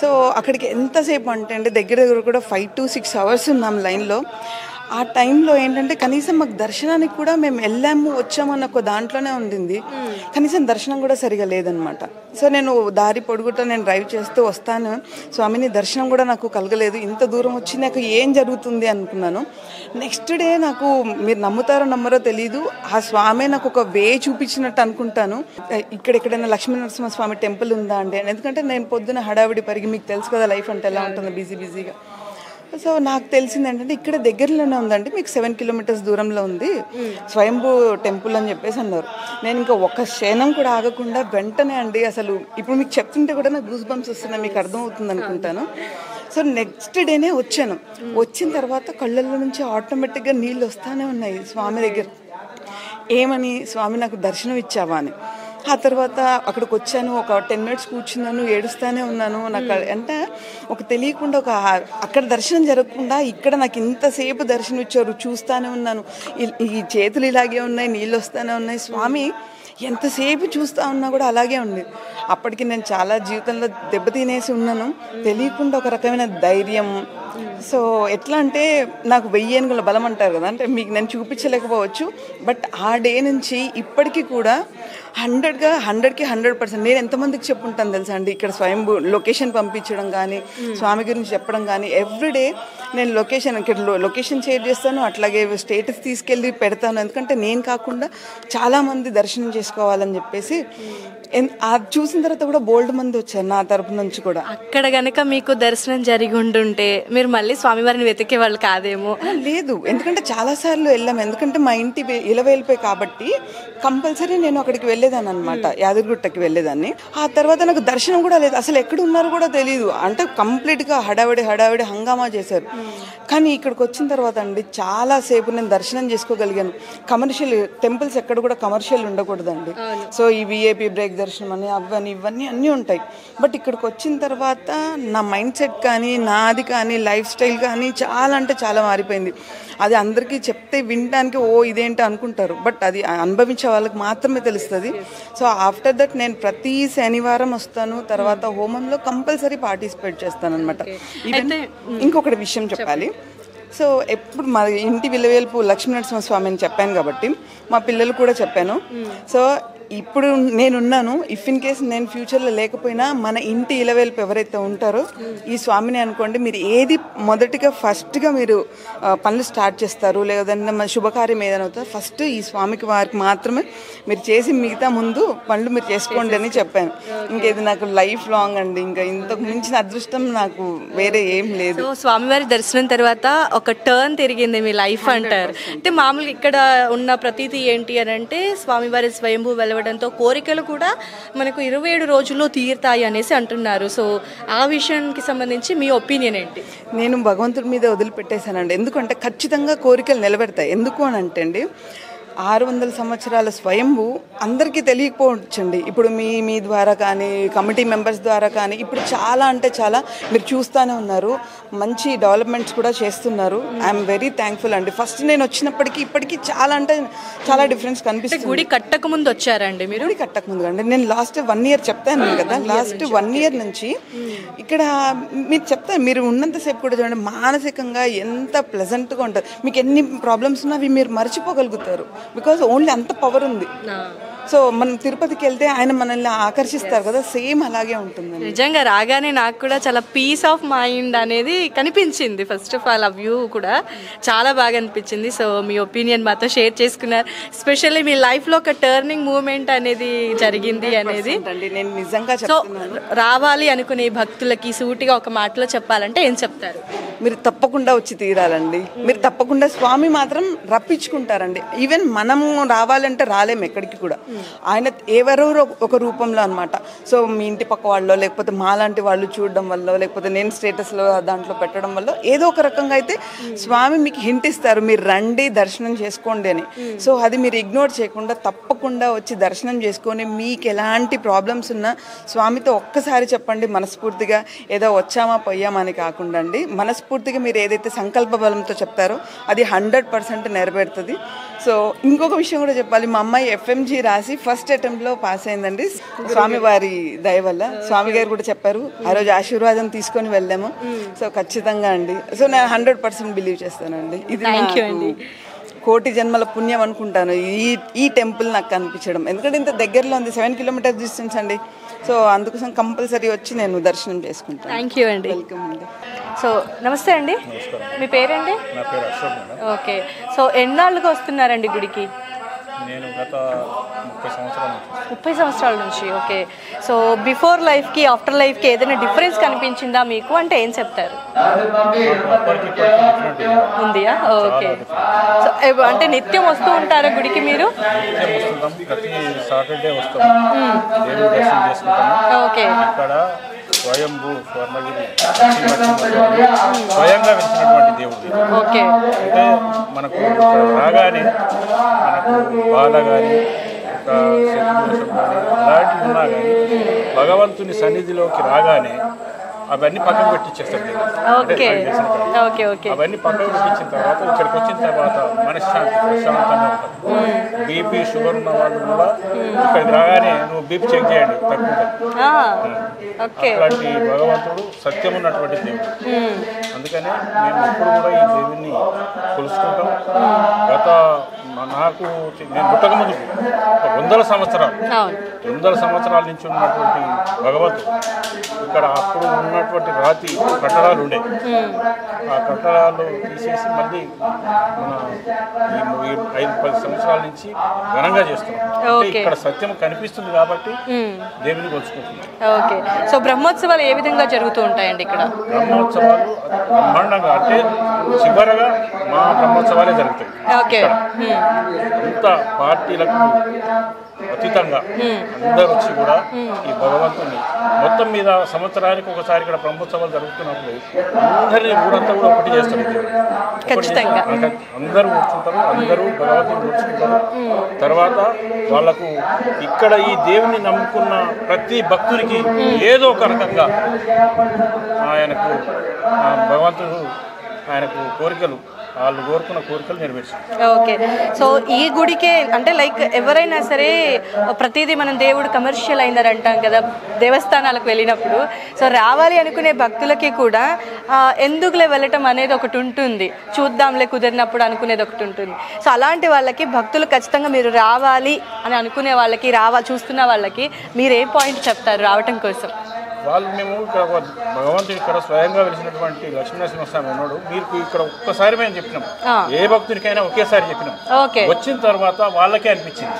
సో అక్కడికి ఎంతసేపు అంటే దగ్గర కూడా 5 to 6 hours ఉన్నాం లైన్లో. ఆ టైంలో ఏంటంటే కనీసం మాకు దర్శనానికి కూడా మేము వెళ్ళాము వచ్చాము అన్న ఒక దాంట్లోనే ఉండింది, కనీసం దర్శనం కూడా సరిగా లేదనమాట. సో నేను దారి పొడుగుట నేను డ్రైవ్ చేస్తూ వస్తాను, స్వామిని దర్శనం కూడా నాకు కలగలేదు. ఇంత దూరం వచ్చి నాకు ఏం జరుగుతుంది అనుకున్నాను. నెక్స్ట్ డే నాకు, మీరు నమ్ముతారో నమ్మరో తెలీదు, ఆ స్వామి నాకు ఒక వే చూపించినట్టు అనుకుంటాను. ఇక్కడెక్కడైనా లక్ష్మీ నరసింహస్వామి టెంపుల్ ఉందా అంటే, ఎందుకంటే నేను పొద్దున హడావిడి పరిగి, మీకు తెలుసు కదా లైఫ్ అంటే ఎలా ఉంటుందో, బిజీగా. సో నాకు తెలిసింది ఏంటంటే ఇక్కడ దగ్గరలోనే ఉందండి, మీకు 7 kilometers దూరంలో ఉంది స్వయంభూ టెంపుల్ అని చెప్పేసి అన్నారు. నేను ఇంకా ఒక క్షణం కూడా ఆగకుండా వెంటనే అండి, అసలు ఇప్పుడు మీకు చెప్తుంటే కూడా నాకు గూస్ బంప్స్ వస్తున్నాయి, మీకు అర్థం అవుతుంది అనుకుంటాను. సో నెక్స్ట్ డేనే వచ్చాను. వచ్చిన తర్వాత కళ్ళల్లో నుంచి ఆటోమేటిక్గా నీళ్ళు వస్తూనే ఉన్నాయి స్వామి దగ్గర. ఏమని, స్వామి నాకు దర్శనం ఇచ్చావా అని. ఆ తర్వాత అక్కడికి వచ్చాను, ఒక 10 minutes కూర్చున్నాను, ఏడుస్తూనే ఉన్నాను. నాకు అంటే ఒక తెలియకుండా అక్కడ దర్శనం జరగకుండా ఇక్కడ నాకు ఇంతసేపు దర్శనం ఇచ్చారు, చూస్తూనే ఉన్నాను. ఈ చేతులు ఇలాగే ఉన్నాయి, నీళ్ళు వస్తూనే ఉన్నాయి. స్వామి ఎంతసేపు చూస్తూ ఉన్నా కూడా అలాగే ఉంది. అప్పటికి నేను చాలా జీవితంలో దెబ్బతినేసి ఉన్నాను, తెలియకుండా ఒక రకమైన ధైర్యం. సో ఎట్లా అంటే నాకు 1000 ఏనుగుల బలం అంటారు కదా, అంటే మీకు నేను చూపించలేకపోవచ్చు, బట్ ఆ డే నుంచి ఇప్పటికీ కూడా 100కి 100% నేను ఎంతమందికి చెప్పుంటాను తెలుసా అండి. ఇక్కడ స్వయంభూ లొకేషన్ పంపించడం కానీ, స్వామి గురించి చెప్పడం కానీ, ఎవ్రీడే నేను లొకేషన్ షేర్ చేస్తాను, అట్లాగే స్టేటస్ తీసుకెళ్ళి పెడతాను. ఎందుకంటే నేను కాకుండా చాలామంది దర్శనం చేసుకోవాలని చెప్పేసి. అది చూసిన తర్వాత కూడా బోల్డ్ మంది వచ్చారు నా తరపు నుంచి కూడా. అక్కడ గనక మీకు దర్శనం జరిగి ఉండుంటే మీరు మళ్ళీ స్వామివారిని వెతికే వాళ్ళు కాదేమో? లేదు, ఎందుకంటే చాలాసార్లు వెళ్ళాము. ఎందుకంటే మా ఇంటి ఇలవేలిపోయి కాబట్టి కంపల్సరీ నేను అక్కడికి వెళ్ళేదాన్ని అనమాట, యాదగిరిగుట్టకి వెళ్ళేదాన్ని. ఆ తర్వాత నాకు దర్శనం కూడా లేదు, అసలు ఎక్కడ ఉన్నారో కూడా తెలియదు. అంటే కంప్లీట్గా హడావిడి హంగామా చేశారు. కానీ ఇక్కడికి వచ్చిన తర్వాత అండి చాలాసేపు నేను దర్శనం చేసుకోగలిగాను. కమర్షియల్ టెంపుల్స్ ఎక్కడ కూడా కమర్షియల్ ఉండకూడదండి. సో ఈ విఐపి బ్రేక్ దర్శనం అని అవన్నీ ఇవన్నీ అన్నీ ఉంటాయి. బట్ ఇక్కడికి వచ్చిన తర్వాత నా మైండ్ సెట్ కానీ, నాది కానీ, లైఫ్ స్టైల్ కానీ చాలా అంటే చాలా మారిపోయింది. అది అందరికీ చెప్తే వినడానికి ఇదేంటి అనుకుంటారు, బట్ అది అనుభవించే వాళ్ళకి మాత్రమే తెలుస్తుంది. సో ఆఫ్టర్ దట్ నేను ప్రతి శనివారం వస్తాను, తర్వాత హోమంలో కంపల్సరీ పార్టిసిపేట్ చేస్తాను అనమాట. ఇంకొకటి విషయం చెప్పాలి. సో ఎప్పుడు మా ఇంటి విలువేల్పు లక్ష్మీనరసింహస్వామి అని చెప్పాను కాబట్టి మా పిల్లలు కూడా చెప్పాను. సో ఇప్పుడు నేనున్నాను, ఇఫ్ ఇన్ కేస్ నేను ఫ్యూచర్లో లేకపోయినా మన ఇంటి ఇలవేల్పు ఎవరైతే ఉంటారో ఈ స్వామిని అనుకోండి, మీరు ఏది మొదటిగా ఫస్ట్గా మీరు పనులు స్టార్ట్ చేస్తారు, లేదంటే మన శుభకార్యం ఏదైనా అవుతుందో ఫస్ట్ ఈ స్వామికి వారికి మాత్రమే మీరు చేసి మిగతా ముందు పనులు మీరు చేసుకోండి అని చెప్పాను. ఇంకేది నాకు లైఫ్ లాంగ్ అండి, ఇంకా ఇంతకు మించిన అదృష్టం నాకు వేరే ఏం లేదు. స్వామివారి దర్శనం తర్వాత ఒక టర్న్ తిరిగింది మీ లైఫ్ అంటారు. అంటే మామూలుగా ఇక్కడ ఉన్న ప్రతీతి ఏంటి అని అంటే స్వామివారి స్వయంభూ వెలవడంతో కోరికలు కూడా మనకు 27 రోజుల్లో తీరుతాయి అనేసి అంటున్నారు. సో ఆ విషయానికి సంబంధించి మీ ఒపీనియన్ ఏంటి? నేను భగవంతుడి మీద వదిలిపెట్టేశానండి. ఎందుకంటే ఖచ్చితంగా కోరికలు నిలబెడతాయి. ఎందుకు అని అంటే అండి, 600 సంవత్సరాల స్వయంభూ అందరికీ తెలియకపోవచ్చండి. ఇప్పుడు మీ ద్వారా కానీ, కమిటీ మెంబర్స్ ద్వారా కానీ ఇప్పుడు చాలా అంటే చాలా మీరు చూస్తూనే ఉన్నారు, మంచి డెవలప్మెంట్స్ కూడా చేస్తున్నారు. ఐఎమ్ వెరీ థ్యాంక్ఫుల్ అండి. ఫస్ట్ నేను వచ్చినప్పటికీ ఇప్పటికీ చాలా అంటే చాలా డిఫరెన్స్ కనిపిస్తుంది. గుడి కట్టక ముందు వచ్చారండి మీరు? గుడి కట్టక ముందు అండి, నేను లాస్ట్ 1 year చెప్తాను కదా, లాస్ట్ 1 year నుంచి ఇక్కడ మీరు చెప్తాను, మీరు ఉన్నంతసేపు కూడా చూడండి మానసికంగా ఎంత ప్లెజెంట్గా ఉంటుంది. మీకు ఎన్ని ప్రాబ్లమ్స్ ఉన్నా అవి మీరు మర్చిపోగలుగుతారు, బికాజ్ ఓన్లీ అంత పవర్ ఉంది. సో మనం తిరుపతికి వెళ్తే ఆయన మనల్ని ఆకర్షిస్తారు కదా, సేమ్ అలాగే ఉంటుందండి. నిజంగా రాగానే నాకు కూడా చాలా పీస్ ఆఫ్ మైండ్ అనేది కనిపించింది. ఫస్ట్ ఆఫ్ ఆల్ ఆ వ్యూ కూడా చాలా బాగా అనిపించింది. సో మీ ఒపీనియన్ మాతో షేర్ చేసుకున్నారు. ఎస్పెషల్లీ మీ లైఫ్లో ఒక టర్నింగ్ మూమెంట్ అనేది జరిగింది అనేది. నేను నిజంగా సో రావాలి అనుకునే భక్తులకి సూటిగా ఒక మాటలో చెప్పాలంటే ఏం చెప్తారు? మీరు తప్పకుండా వచ్చి తీరాలండి. మీరు తప్పకుండా స్వామి మాత్రం రప్పించుకుంటారండి. ఈవెన్ మనము రావాలంటే రాలేము ఎక్కడికి కూడా, ఆయన ఎవరో ఒక రూపంలో అనమాట. సో మీ ఇంటి పక్క వాళ్ళు లేకపోతే మాలాంటి వాళ్ళు చూడడం వల్ల లేకపోతే నేను స్టేటస్లో దాంట్లో పెట్టడం వల్ల ఏదో ఒక రకంగా అయితే స్వామి మీకు హింట్ ఇస్తారు, మీరు రండి దర్శనం చేసుకోండి అని. సో అది మీరు ఇగ్నోర్ చేయకుండా తప్పకుండా వచ్చి దర్శనం చేసుకొని మీకు ఎలాంటి ప్రాబ్లమ్స్ ఉన్నా స్వామితో ఒక్కసారి చెప్పండి మనస్ఫూర్తిగా. ఏదో వచ్చామా పోయామా అని కాకుండా అండి, మనస్ఫూర్తిగా మీరు ఏదైతే సంకల్ప బలంతో చెప్తారో అది 100% నెరవేరుతుంది. సో ఇంకొక విషయం కూడా చెప్పాలి, మా అమ్మాయి FMG రాసి ఫస్ట్ అటెంప్ట్లో పాస్ అయిందండి స్వామివారి దయ వల్ల. స్వామి గారు కూడా చెప్పారు, ఆ రోజు ఆశీర్వాదం తీసుకొని వెళ్ళాము. సో ఖచ్చితంగా అండి, సో నేను 100% బిలీవ్ చేస్తానండి. ఇది నాకు కోటి జన్మల పుణ్యం అనుకుంటాను ఈ టెంపుల్ నాకు కనిపించడం. ఎందుకంటే ఇంత దగ్గరలో ఉంది, 7 కిలోమీటర్స్ డిస్టెన్స్ అండి. సో అందుకోసం కంపల్సరీ వచ్చి నేను దర్శనం చేసుకుంటాను. థ్యాంక్ యూ అండి. వెల్కమ్ అండి. సో నమస్తే అండి, మీ పేరండి? నా పేరు అశోక్ మేడం. ఓకే, సో ఎన్నాళ్ళుగా వస్తున్నారండి గుడికి? నేను గత 30 సంవత్సరాల నుంచి. 30 సంవత్సరాల నుంచి. ఓకే, సో బిఫోర్ లైఫ్కి ఆఫ్టర్ లైఫ్కి ఏదైనా డిఫరెన్స్ కనిపించిందా మీకు? అంటే ఏం చెప్తారు? ఉందియా? ఓకే, సో అంటే నిత్యం వస్తూ ఉంటారా గుడికి మీరు? వస్తుంటాం, ప్రతి సాటర్డే వస్తాం, దేవుని దర్శనం చేసుకుంటాము. ఓకే, ఇక్కడ స్వయంభూ స్వర్ణగిరి స్వయంగా వెలిసినటువంటి దేవుడు. ఓకే, అంటే మనకు రాగానే మనకు బాధ కానీ శత్రుదోషం కానీ అలాంటివి ఉన్నా కానీ భగవంతుని సన్నిధిలోకి రాగానే అవన్నీ పక్కకు పెట్టించేస్తారు దేవుడు. అవన్నీ పక్కకు పెట్టించిన తర్వాత ఇక్కడికి వచ్చిన తర్వాత మనశ్శాంతి ప్రశాంతంగా ఉంటుంది. బీపీ షుగర్ ఉన్న వాళ్ళు కూడా ఇక్కడికి రాగానే నువ్వు బీపీ చెక్ చేయండి తక్కువ. అట్లాంటి భగవంతుడు సత్యం ఉన్నటువంటి దేవుడు. అందుకనే మేము ఎప్పుడు కూడా ఈ దేవుడిని కొలుసుకుంటాం. గత నాకు నేను పుట్టక ముందు 100 సంవత్సరాల నుంచి ఉన్నటువంటి భగవంతుడు ఇక్కడ అప్పుడు ఉన్నటువంటి రాతి కట్టడాలు ఉండే, ఆ కట్టడాలు తీసేసి మళ్ళీ మన ఈ 5-10 సంవత్సరాల నుంచి ఘనంగా చేస్తున్నాం. ఇక్కడ సత్యం కనిపిస్తుంది కాబట్టి దేవుని కొలుసుకుంటున్నాం. ఓకే, సో బ్రహ్మోత్సవాలు ఏ విధంగా జరుగుతూ ఉంటాయండి ఇక్కడ? బ్రహ్మోత్సవాలు బ్రహ్మాండంగా, అంటే చివరగా మా బ్రహ్మోత్సవాలే జరుగుతాయి. ఓకే, అంత పార్టీలకు అతీతంగా అందరూ వచ్చి కూడా ఈ భగవంతుని మొత్తం మీద సంవత్సరానికి ఒకసారి ఇక్కడ బ్రహ్మోత్సవాలు జరుగుతున్నప్పుడు అందరినీ ఊరంతా కూడా ఒకటి చేస్తారు. అందరూ కూర్చుంటారు, అందరూ భగవంతుని కూర్చుంటారు. తర్వాత వాళ్ళకు ఇక్కడ ఈ దేవుని నమ్ముకున్న ప్రతి భక్తునికి ఏదో ఒక రకంగా ఆయనకు భగవంతుడు ఆయనకు కోరికలు వాళ్ళు కోరుకున్న కోరికలు నెరవేర్చారు. ఓకే, సో ఈ గుడికే అంటే లైక్ ఎవరైనా సరే ప్రతిదీ మనం దేవుడు కమర్షియల్ అయిందని అంటాం కదా దేవస్థానాలకు వెళ్ళినప్పుడు. సో రావాలి అనుకునే భక్తులకి కూడా ఎందుకులే వెళ్ళటం అనేది ఒకటి ఉంటుంది, చూద్దాంలే కుదిరినప్పుడు అనుకునేది ఒకటి ఉంటుంది. సో అలాంటి వాళ్ళకి భక్తులు ఖచ్చితంగా మీరు రావాలి అని అనుకునే వాళ్ళకి, చూస్తున్న వాళ్ళకి మీరు ఏ పాయింట్ చెప్తారు రావటం కోసం? వాళ్ళు మేము ఇక్కడ భగవంతుడు ఇక్కడ స్వయంగా వెలిసినటువంటి లక్ష్మీనరసింహస్వామి ఉన్నాడు, మీరు ఇక్కడ ఒక్కసారి మేము చెప్పినాం, ఏ భక్తునికైనా ఒకేసారి చెప్పినాం. వచ్చిన తర్వాత వాళ్ళకే అనిపించింది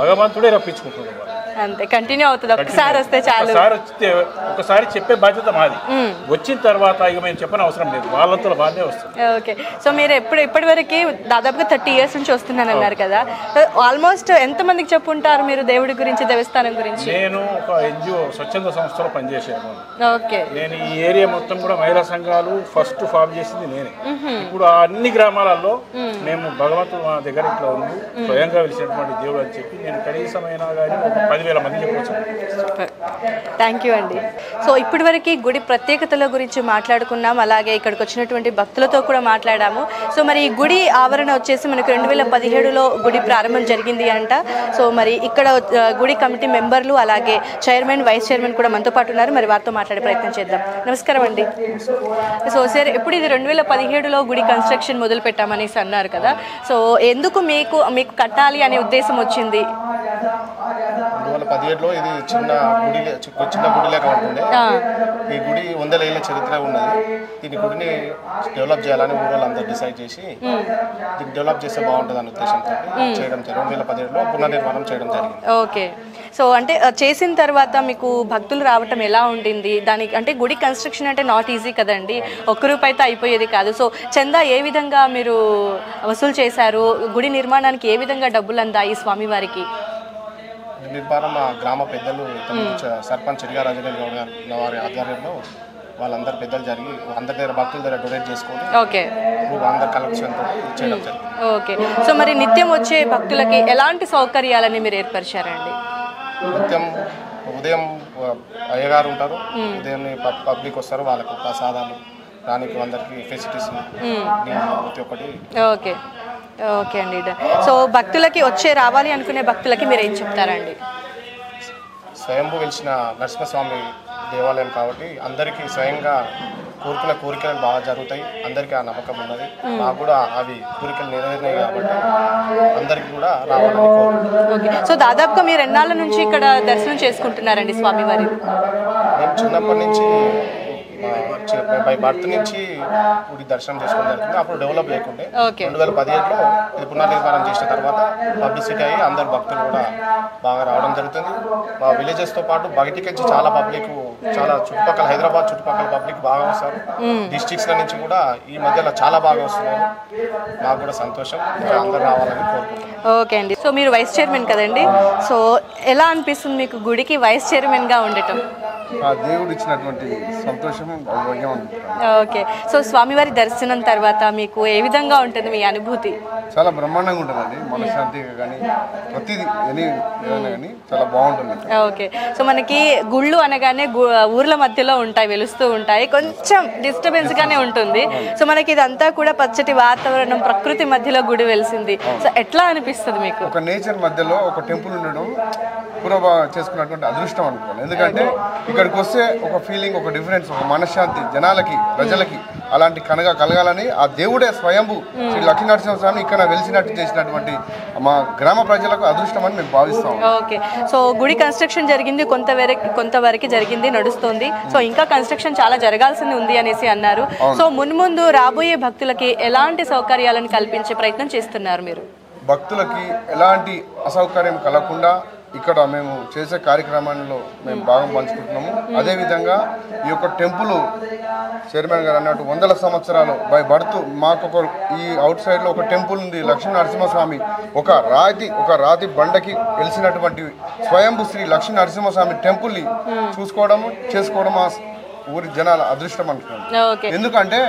భగవంతుడే రప్పించుకుంటున్నాడు. అంతే, కంటిన్యూ అవుతుంది. ఒకసారి వస్తే చాలు, ఒకసారి చెప్పే బాధ్యత మాది. వచ్చిన తర్వాత ఇక మేము చెప్పని అవసరం లేదు, వాళ్ళంతా వాళ్ళే వస్తుంది. ఓకే, సో మీరు ఇప్పటి వరకు దాదాపుగా 30 years నుంచి వస్తున్నాను అన్నారు కదా, ఆల్మోస్ట్ ఎంతమందికి చెప్పుంటారు మీరు దేవుడి గురించి, దేవస్థానం గురించి? నేను ఒక NGO స్వచ్ఛంద సంస్థలో పనిచేసాను. ఓకే, నేను ఈ ఏరియా మొత్తం కూడా మహిళా సంఘాలు ఫస్ట్ ఫామ్ చేసింది నేనే. ఇప్పుడు అన్ని గ్రామాలలో మేము భగవంతుడు మా దగ్గర ఇట్లా ఉంది, స్వయంగా వెలిసినటువంటి దేవుడు అని చెప్పి నేను కనీసమైనా కానీ 10,000 మంది చెప్పవచ్చు. థ్యాంక్ యూ అండి. సో ఇప్పటి వరకు గుడి ప్రత్యేకతల గురించి మాట్లాడుకున్నాం, అలాగే ఇక్కడికి వచ్చినటువంటి భక్తులతో కూడా మాట్లాడాము. సో మరి ఈ గుడి ఆవరణ వచ్చేసి మనకు 2017లో గుడి ప్రారంభం జరిగింది అంట. సో మరి ఇక్కడ గుడి కమిటీ మెంబర్లు అలాగే చైర్మన్, వైస్ చైర్మన్ కూడా మనతో పాటు ఉన్నారు. మరి వారితో మాట్లాడే ప్రయత్నం చేద్దాం. నమస్కారం అండి. సో సార్, ఎప్పుడు ఇది 2017లో గుడి కన్స్ట్రక్షన్ మొదలు పెట్టామనేసి అన్నారు కదా, సో ఎందుకు మీకు కట్టాలి అనే ఉద్దేశం వచ్చింది? 2017లో ఇది చిన్న గుడి లేక ఉంటుండే. ఈ గుడి 100 ఏళ్ళ చరిత్ర ఉన్నది. దీని గుడిని డెవలప్ చేయాలని ఊరోళ్ళందరూ డిసైడ్ చేసి దీన్ని డెవలప్ చేస్తే బాగుంటుంది అనే ఉద్దేశంతో చేయడం జరిగింది. 2017లో పునర్నిర్మాణం చేయడం జరిగింది. ఓకే. సో అంటే చేసిన తర్వాత మీకు భక్తులు రావటం ఎలా ఉండింది? దానికి అంటే గుడి కన్స్ట్రక్షన్ అంటే నాట్ ఈజీ కదండి, ఒక్క రూపాయితో అయిపోయేది కాదు. సో చందా ఏ విధంగా మీరు వసూలు చేశారు? గుడి నిర్మాణానికి ఏ విధంగా డబ్బులు అందాయి స్వామివారికి? నిర్మాణం మా గ్రామ పెద్దలు సర్పంచ్ చిడిగా రాజగల్ గౌడ్ వారి ఆధ్వర్యంలో వాళ్ళందరూ పెద్దలు జరిగి అందరి దగ్గర భక్తుల దగ్గర డొనేట్ చేసుకొని ఓకే అందరు కలెక్షన్ చేయడం జరిగింది. ఓకే. సో మరి నిత్యం వచ్చే భక్తులకి ఎలాంటి సౌకర్యాలని మీరు ఏర్పరిచారండి? నిత్యం ఉదయం అయ్యగారు ఉంటారు, ఉదయం పబ్లిక్ వస్తారు, వాళ్ళకు ప్రసాదాలు దానికి అందరికి ఫెసిలిటీస్ ప్రతి ఒక్కటి. ఓకే ఓకే అండి. సో భక్తులకి రావాలి అనుకునే భక్తులకి మీరు ఏం చెప్తారండి? స్వయంభూ వెలిసిన నరసింహస్వామి దేవాలయం కాబట్టి అందరికీ స్వయంగా కోరుకున్న కోరికలు బాగా జరుగుతాయి. అందరికీ ఆ నమ్మకం ఉన్నది. మాకు కూడా అవి కోరికలు నెరవేరినాయి కాబట్టి అందరికీ కూడా రావాలని కోరుకుంటున్నాం. సో దాదాపుగా మీరు ఎన్నాళ్ళ నుంచి ఇక్కడ దర్శనం చేసుకుంటున్నారండి స్వామివారి? మేము చిన్నప్పటి నుంచి బై బర్త్ నుంచి గుడి దర్శనం చేసుకోవడం జరుగుతుంది. అప్పుడు డెవలప్ లేకుండే. 2017లో ఇది పునర్నిర్మాణం చేసిన తర్వాత పబ్లిసిటీ అయ్యి అందరు భక్తులు కూడా బాగా రావడం జరుగుతుంది. మా విలేజెస్తో పాటు బయటికి నుంచి చాలా పబ్లిక్, చాలా చుట్టుపక్కల హైదరాబాద్ చుట్టుపక్కల పబ్లిక్ బాగా వస్తారు. డిస్ట్రిక్ట్స్ల నుంచి కూడా ఈ మధ్యలో చాలా బాగా వస్తున్నారు. మాకు కూడా సంతోషం. ఇంకా అందరు రావాలని కోరుకుంటున్నాం. ఓకే అండి. సో మీరు వైస్ చైర్మన్ కదండి, సో ఎలా అనిపిస్తుంది మీకు గుడికి వైస్ చైర్మన్గా ఉండటం? దేవుడు ఇచ్చినటువంటి సంతోషం. ఓకే. సో స్వామివారి దర్శనం తర్వాత మీకు ఏ విధంగా ఉంటుంది మీ అనుభూతి? చాలా బ్రహ్మాండంగా ఉంటుందండి. మనశ్శాంతిగా కానీ ప్రతిదీ కానీ చాలా బాగుంటుంది. ఓకే. సో మనకి గుళ్ళు అనగానే ఊర్ల మధ్యలో ఉంటాయి, వెలుస్తూ ఉంటాయి, కొంచెం డిస్టర్బెన్స్ గానే ఉంటుంది. సో మనకి ఇదంతా కూడా పచ్చటి వాతావరణం, ప్రకృతి మధ్యలో గుడి వెలిసింది. సో ఎట్లా అనిపిస్తుంది మీకు? ఒక నేచర్ మధ్యలో ఒక టెంపుల్ ఉండడం పూర్వ చేసుకున్నటువంటి అదృష్టం అనుకోవాలి. ఎందుకంటే ఇక్కడికి వస్తే ఒక ఫీలింగ్, ఒక డిఫరెన్స్, ఒక మనశ్శాంతి జనాలకి, ప్రజలకి అలాంటి కలగాలని ఆ దేవుడే స్వయంభూ శ్రీ లక్ష్మీనరసింహస్వామి ఇక్కడ వెలిసినట్టు చేసినటువంటి మా గ్రామ ప్రజలకు అదృష్టం అని మేము భావిస్తాం. ఓకే. సో గుడి కన్స్ట్రక్షన్ జరిగింది, కొంతవరకు జరిగింది, నడుస్తుంది. సో ఇంకా కన్స్ట్రక్షన్ చాలా జరగాల్సింది ఉంది అనేసి అన్నారు. సో మున్ముందు రాబోయే భక్తులకి ఎలాంటి సౌకర్యాలను కల్పించే ప్రయత్నం చేస్తున్నారు మీరు? భక్తులకి ఎలాంటి అసౌకర్యం కలగకుండా ఇక్కడ మేము చేసే కార్యక్రమంలో మేము భాగం పంచుకుంటున్నాము. అదేవిధంగా ఈ యొక్క టెంపుల్ చైర్మన్ గారు అన్నట్టు 100 సంవత్సరాలు బై బర్త్ మాకు ఈ అవుట్ సైడ్లో ఒక టెంపుల్ ఉంది. లక్ష్మీ నరసింహస్వామి ఒక రాతి బండకి వెలిసినటువంటి స్వయంభూ శ్రీ లక్ష్మీ నరసింహస్వామి టెంపుల్ని చేసుకోవడం మా ఊరి జనాల అదృష్టం అనుకుంటున్నాం. ఎందుకంటే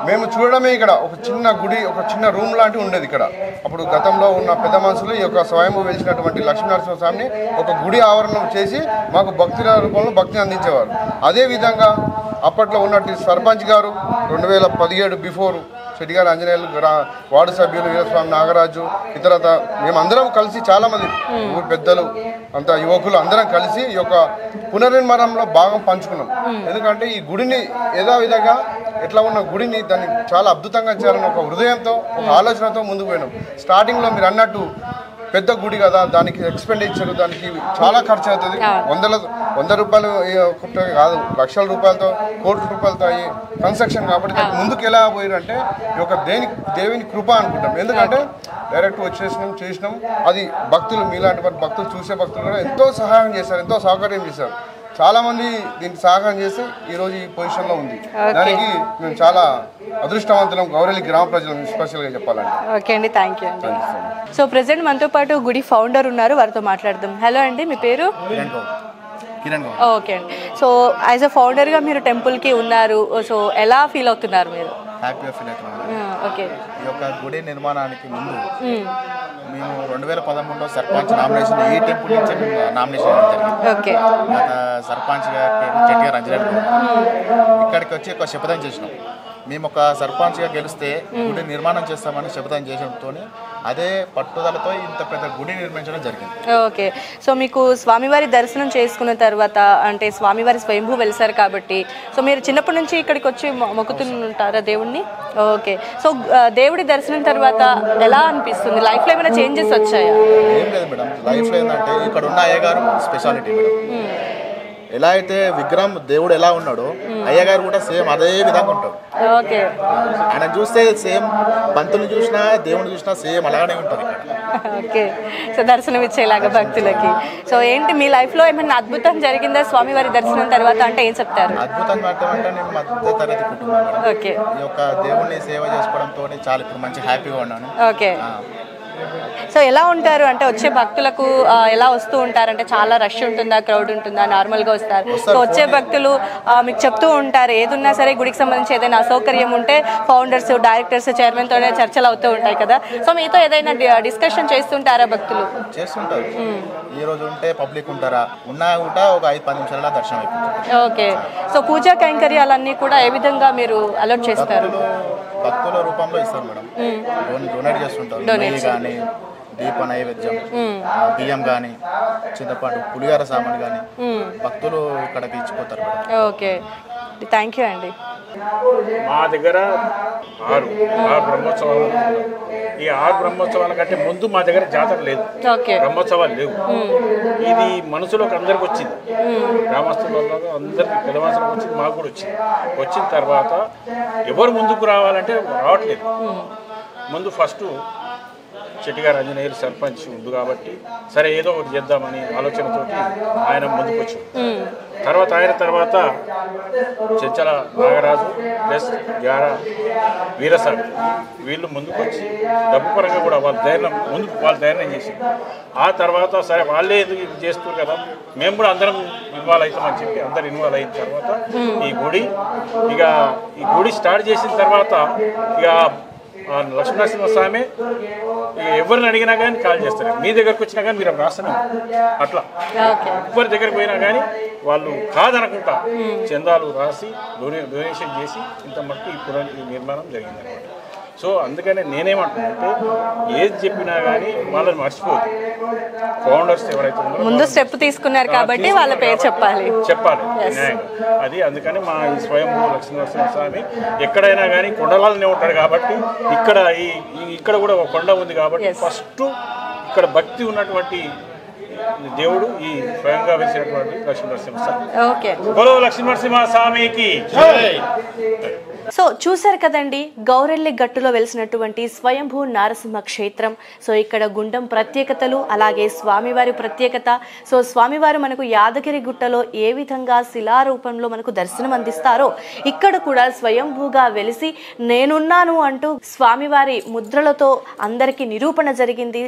మేము చూడడమే ఇక్కడ ఒక చిన్న గుడి, ఒక చిన్న రూమ్ లాంటివి ఉండేది ఇక్కడ. అప్పుడు గతంలో ఉన్న పెద్ద మనుషులు ఈ యొక్క స్వయంభూ వెలిసినటువంటి లక్ష్మీనరసింహస్వామిని ఒక గుడి ఆవరణం చేసి మాకు భక్తి రూపంలో భక్తిని అందించేవారు. అదేవిధంగా అప్పట్లో ఉన్నట్టు సర్పంచ్ గారు 2017 బిఫోర్ చెడిగారు ఆంజనేయులు, వార్డు సభ్యులు వీరస్వామి నాగరాజు, ఇతరత మేమందరం కలిసి చాలామంది ఊరి పెద్దలు అంతా యువకులు అందరం కలిసి ఈ యొక్క పునర్నిర్మాణంలో భాగం పంచుకున్నాం. ఎందుకంటే ఈ గుడిని విధంగా ఎట్లా ఉన్న గుడిని దాన్ని చాలా అద్భుతంగా చేయాలని ఒక హృదయంతో, ఒక ఆలోచనతో ముందుకు పోయినాం. స్టార్టింగ్లో మీరు అన్నట్టు పెద్ద గుడి కదా, దానికి ఎక్స్పెండిచర్, దానికి చాలా ఖర్చు అవుతుంది. 100 రూపాయలు కాదు, లక్షల రూపాయలతో, కోట్ల రూపాయలతో అయ్యి కన్స్ట్రక్షన్ కాబట్టి ముందుకు ఎలా పోయారంటే ఈ యొక్క దేవుని కృప అనుకుంటాం. ఎందుకంటే డైరెక్ట్ చేసినాం. అది భక్తులు, మీలాంటి భక్తులు, చూసే భక్తులు కూడా ఎంతో సహాయం చేశారు, ఎంతో సౌకర్యం చేశారు. చాలా మంది దీనికి సహాయం చేసి ఈరోజు ఈ పొజిషన్లో ఉంది. దానికి మేము చాలా అదృష్టవంతులం, గౌరెల్లి గ్రామ ప్రజలు స్పెషల్గా చెప్పాలండి. ఓకే అండి, థ్యాంక్ యూ అండి. సో ప్రెసెంట్ మనతో పాటు గుడి ఫౌండర్ ఉన్నారు, వారితో మాట్లాడదాం. హలో అండి, మీ పేరు? ఓకే అండి. సో యాజ్ అ ఫౌండర్గా మీరు టెంపుల్కి ఉన్నారు, సో ఎలా ఫీల్ అవుతున్నారు మీరు? హ్యాపీగా ఫీల్ అవుతున్నాను. ఓకే. ఈ యొక్క గుడి నిర్మాణానికి ముందు మేము 2013లో సర్పంచ్ నామినేషన్ ఈ టెంపుల్ నుంచి నామినేషన్ జరిగింది. ఓకే. గత సర్పంచ్ గారికి చెట్టిగా రంజరెడ్డి ఇక్కడికి వచ్చి ఒక శపథం చేసినాం. మేము ఒక సర్పంచ్గా గెలిస్తే గుడి నిర్మాణం చేస్తామని శపథం చేయడంతో అదే పట్టుదలతో ఇంత పెద్ద గుడి నిర్మించడం జరిగింది. ఓకే, సో మీకు స్వామివారి దర్శనం చేసుకున్న తర్వాత అంటే స్వామివారి స్వయంభూ వెలిసారు కాబట్టి సో మీరు చిన్నప్పటి నుంచి ఇక్కడికి వచ్చి మొక్కుతుంటారా దేవుణ్ణి? ఓకే, సో దేవుడి దర్శనం తర్వాత ఎలా అనిపిస్తుంది? లైఫ్లో ఏమైనా చేంజెస్ వచ్చాయా? ఏం లేదు మేడం, లైఫ్లో ఏంటంటే ఇక్కడ ఉన్న అయ్యగారు స్పెషాలిటీ మేడం. ఎలా అయితే విగ్రహం దేవుడు ఎలా ఉన్నాడో అయ్యగారు కూడా సేమ్ అదే విధంగా ఉంటాడు. ఓకే, ఆయన చూస్తే సేమ్ పంతులు చూసినా దేవుని చూసినా సేమ్ అలాగే ఉంటుంది ఇక్కడ. ఓకే, సో దర్శనం ఇచ్చేలాగా భక్తులకి. సో ఏంటి మీ లైఫ్లో ఏమైనా అద్భుతం జరిగిందా స్వామివారి దర్శనం తర్వాత? అంటే ఏం చెప్తారు? అద్భుతంగా అంటే నేను మధ్య తరగతి కుటుంబం మేడం. ఓకే, ఈ యొక్క దేవుణ్ణి సేవ చేసుకోవడంతో చాలా ఇప్పుడు మంచి హ్యాపీగా ఉన్నాను. ఓకే, సో ఎలా ఉంటారు అంటే వచ్చే భక్తులకు ఎలా వస్తూ ఉంటారు? అంటే చాలా రష్ ఉంటుందా, క్రౌడ్ ఉంటుందా, నార్మల్గా వస్తారు? సో వచ్చే భక్తులు మీకు చెప్తూ ఉంటారు ఏదున్నా సరే గుడికి సంబంధించి ఏదైనా అసౌకర్యం ఉంటే ఫౌండర్స్, డైరెక్టర్స్, చైర్మన్తోనే చర్చలు అవుతూ ఉంటాయి కదా. సో మీతో ఏదైనా డిస్కషన్ చేస్తుంటారా భక్తులు? చేస్తుంటారు. ఈ రోజు ఉంటే పబ్లిక్ ఉంటారా, ఉన్నా కూడా ఒక 5-10 నిమిషాల దర్శనం అయిపోతుంది. ఓకే, సో పూజా కైంకర్యాలన్నీ కూడా ఏ విధంగా మీరు అలర్ట్ చేస్తారు? భక్తుల రూపంలో ఇస్తారు మేడం, డొనేట్ చేస్తుంటారు. నెయ్యి కానీ, దీప నైవేద్యం, బియ్యం కానీ, చింతపండు, పులిహార సామాన్ కానీ భక్తులు ఇక్కడికి ఇచ్చిపోతారు మేడం. ఓకే, థ్యాంక్ యూ అండి. మా దగ్గర 6 బ్రహ్మోత్సవాలు. ఈ 6 బ్రహ్మోత్సవాల కంటే ముందు మా దగ్గర జాతర లేదు, బ్రహ్మోత్సవాలు లేవు. ఇది మనసులోకి అందరికి వచ్చింది, గ్రామస్తులలో అందరికి పెద్ద మనసులోకి వచ్చింది, మాకు కూడా వచ్చింది. వచ్చిన తర్వాత ఎవరు ముందుకు రావాలంటే రావట్లేదు. ముందు ఫస్ట్ చెట్టిగారు ఆంజనేయులు సర్పంచ్ ఉంది కాబట్టి సరే ఏదో ఒకటి చేద్దామని ఆలోచనతోటి ఆయన ముందుకు వచ్చాడు. తర్వాత చెంచల నాగరాజు ప్లస్ గ్యారా వీరసాగర్ వీళ్ళు ముందుకు వచ్చి డబ్బు పరంగా కూడా వాళ్ళు ధైర్యం చేసి ఆ తర్వాత సరే వాళ్ళే ఎందుకు ఇది చేస్తారు కదా, మేము కూడా అందరం ఇన్వాల్వ్ అవుతామని చెప్పి అందరు ఇన్వాల్వ్ అయిన తర్వాత ఈ గుడి స్టార్ట్ చేసిన తర్వాత ఇక లక్ష్మీనరసింహస్వామి ఎవరిని అడిగినా కానీ కాల్ చేస్తారు. మీ దగ్గరకు వచ్చినా కానీ మీరు రాస్తానే అట్లా ఎవరి దగ్గరకు పోయినా కానీ వాళ్ళు కాదనకుండా చందాలు రాసి డొనేషన్ చేసి ఇంత మట్టు ఈ నిర్మాణం జరిగిందన్నమాట. సో అందుకనే నేనేమంటున్నానంటే ఏది చెప్పినా కానీ వాళ్ళని మర్చిపోదు. ఫౌండర్స్ ఎవరైతే ఉన్నారో ముందు స్టెప్ తీసుకున్నారు కాబట్టి వాళ్ళ పేరు చెప్పాలి. అది అందుకని మా ఈ స్వయంభూ లక్ష్మీనరసింహస్వామి ఎక్కడైనా కానీ కొండలాలనే ఉంటాడు కాబట్టి ఇక్కడ కూడా ఒక కొండ ఉంది కాబట్టి ఫస్ట్ ఇక్కడ భక్తి ఉన్నటువంటి దేవుడు ఈ స్వయంగా వెలిసినటువంటి లక్ష్మీనరసింహస్వామి. ఓకే, బోలో లక్ష్మీనరసింహస్వామికి. సో చూసారు కదండి, గౌరెల్లి గట్టులో వెలిసినటువంటి స్వయంభూ నారసింహ క్షేత్రం. సో ఇక్కడ గుండం ప్రత్యేకతలు, అలాగే స్వామివారి ప్రత్యేకత. సో స్వామివారు మనకు యాదగిరి గుట్టలో ఏ విధంగా శిలారూపంలో మనకు దర్శనం అందిస్తారో ఇక్కడ కూడా స్వయంభూగా వెలిసి నేనున్నాను అంటూ స్వామివారి ముద్రలతో అందరికీ నిరూపణ జరిగింది.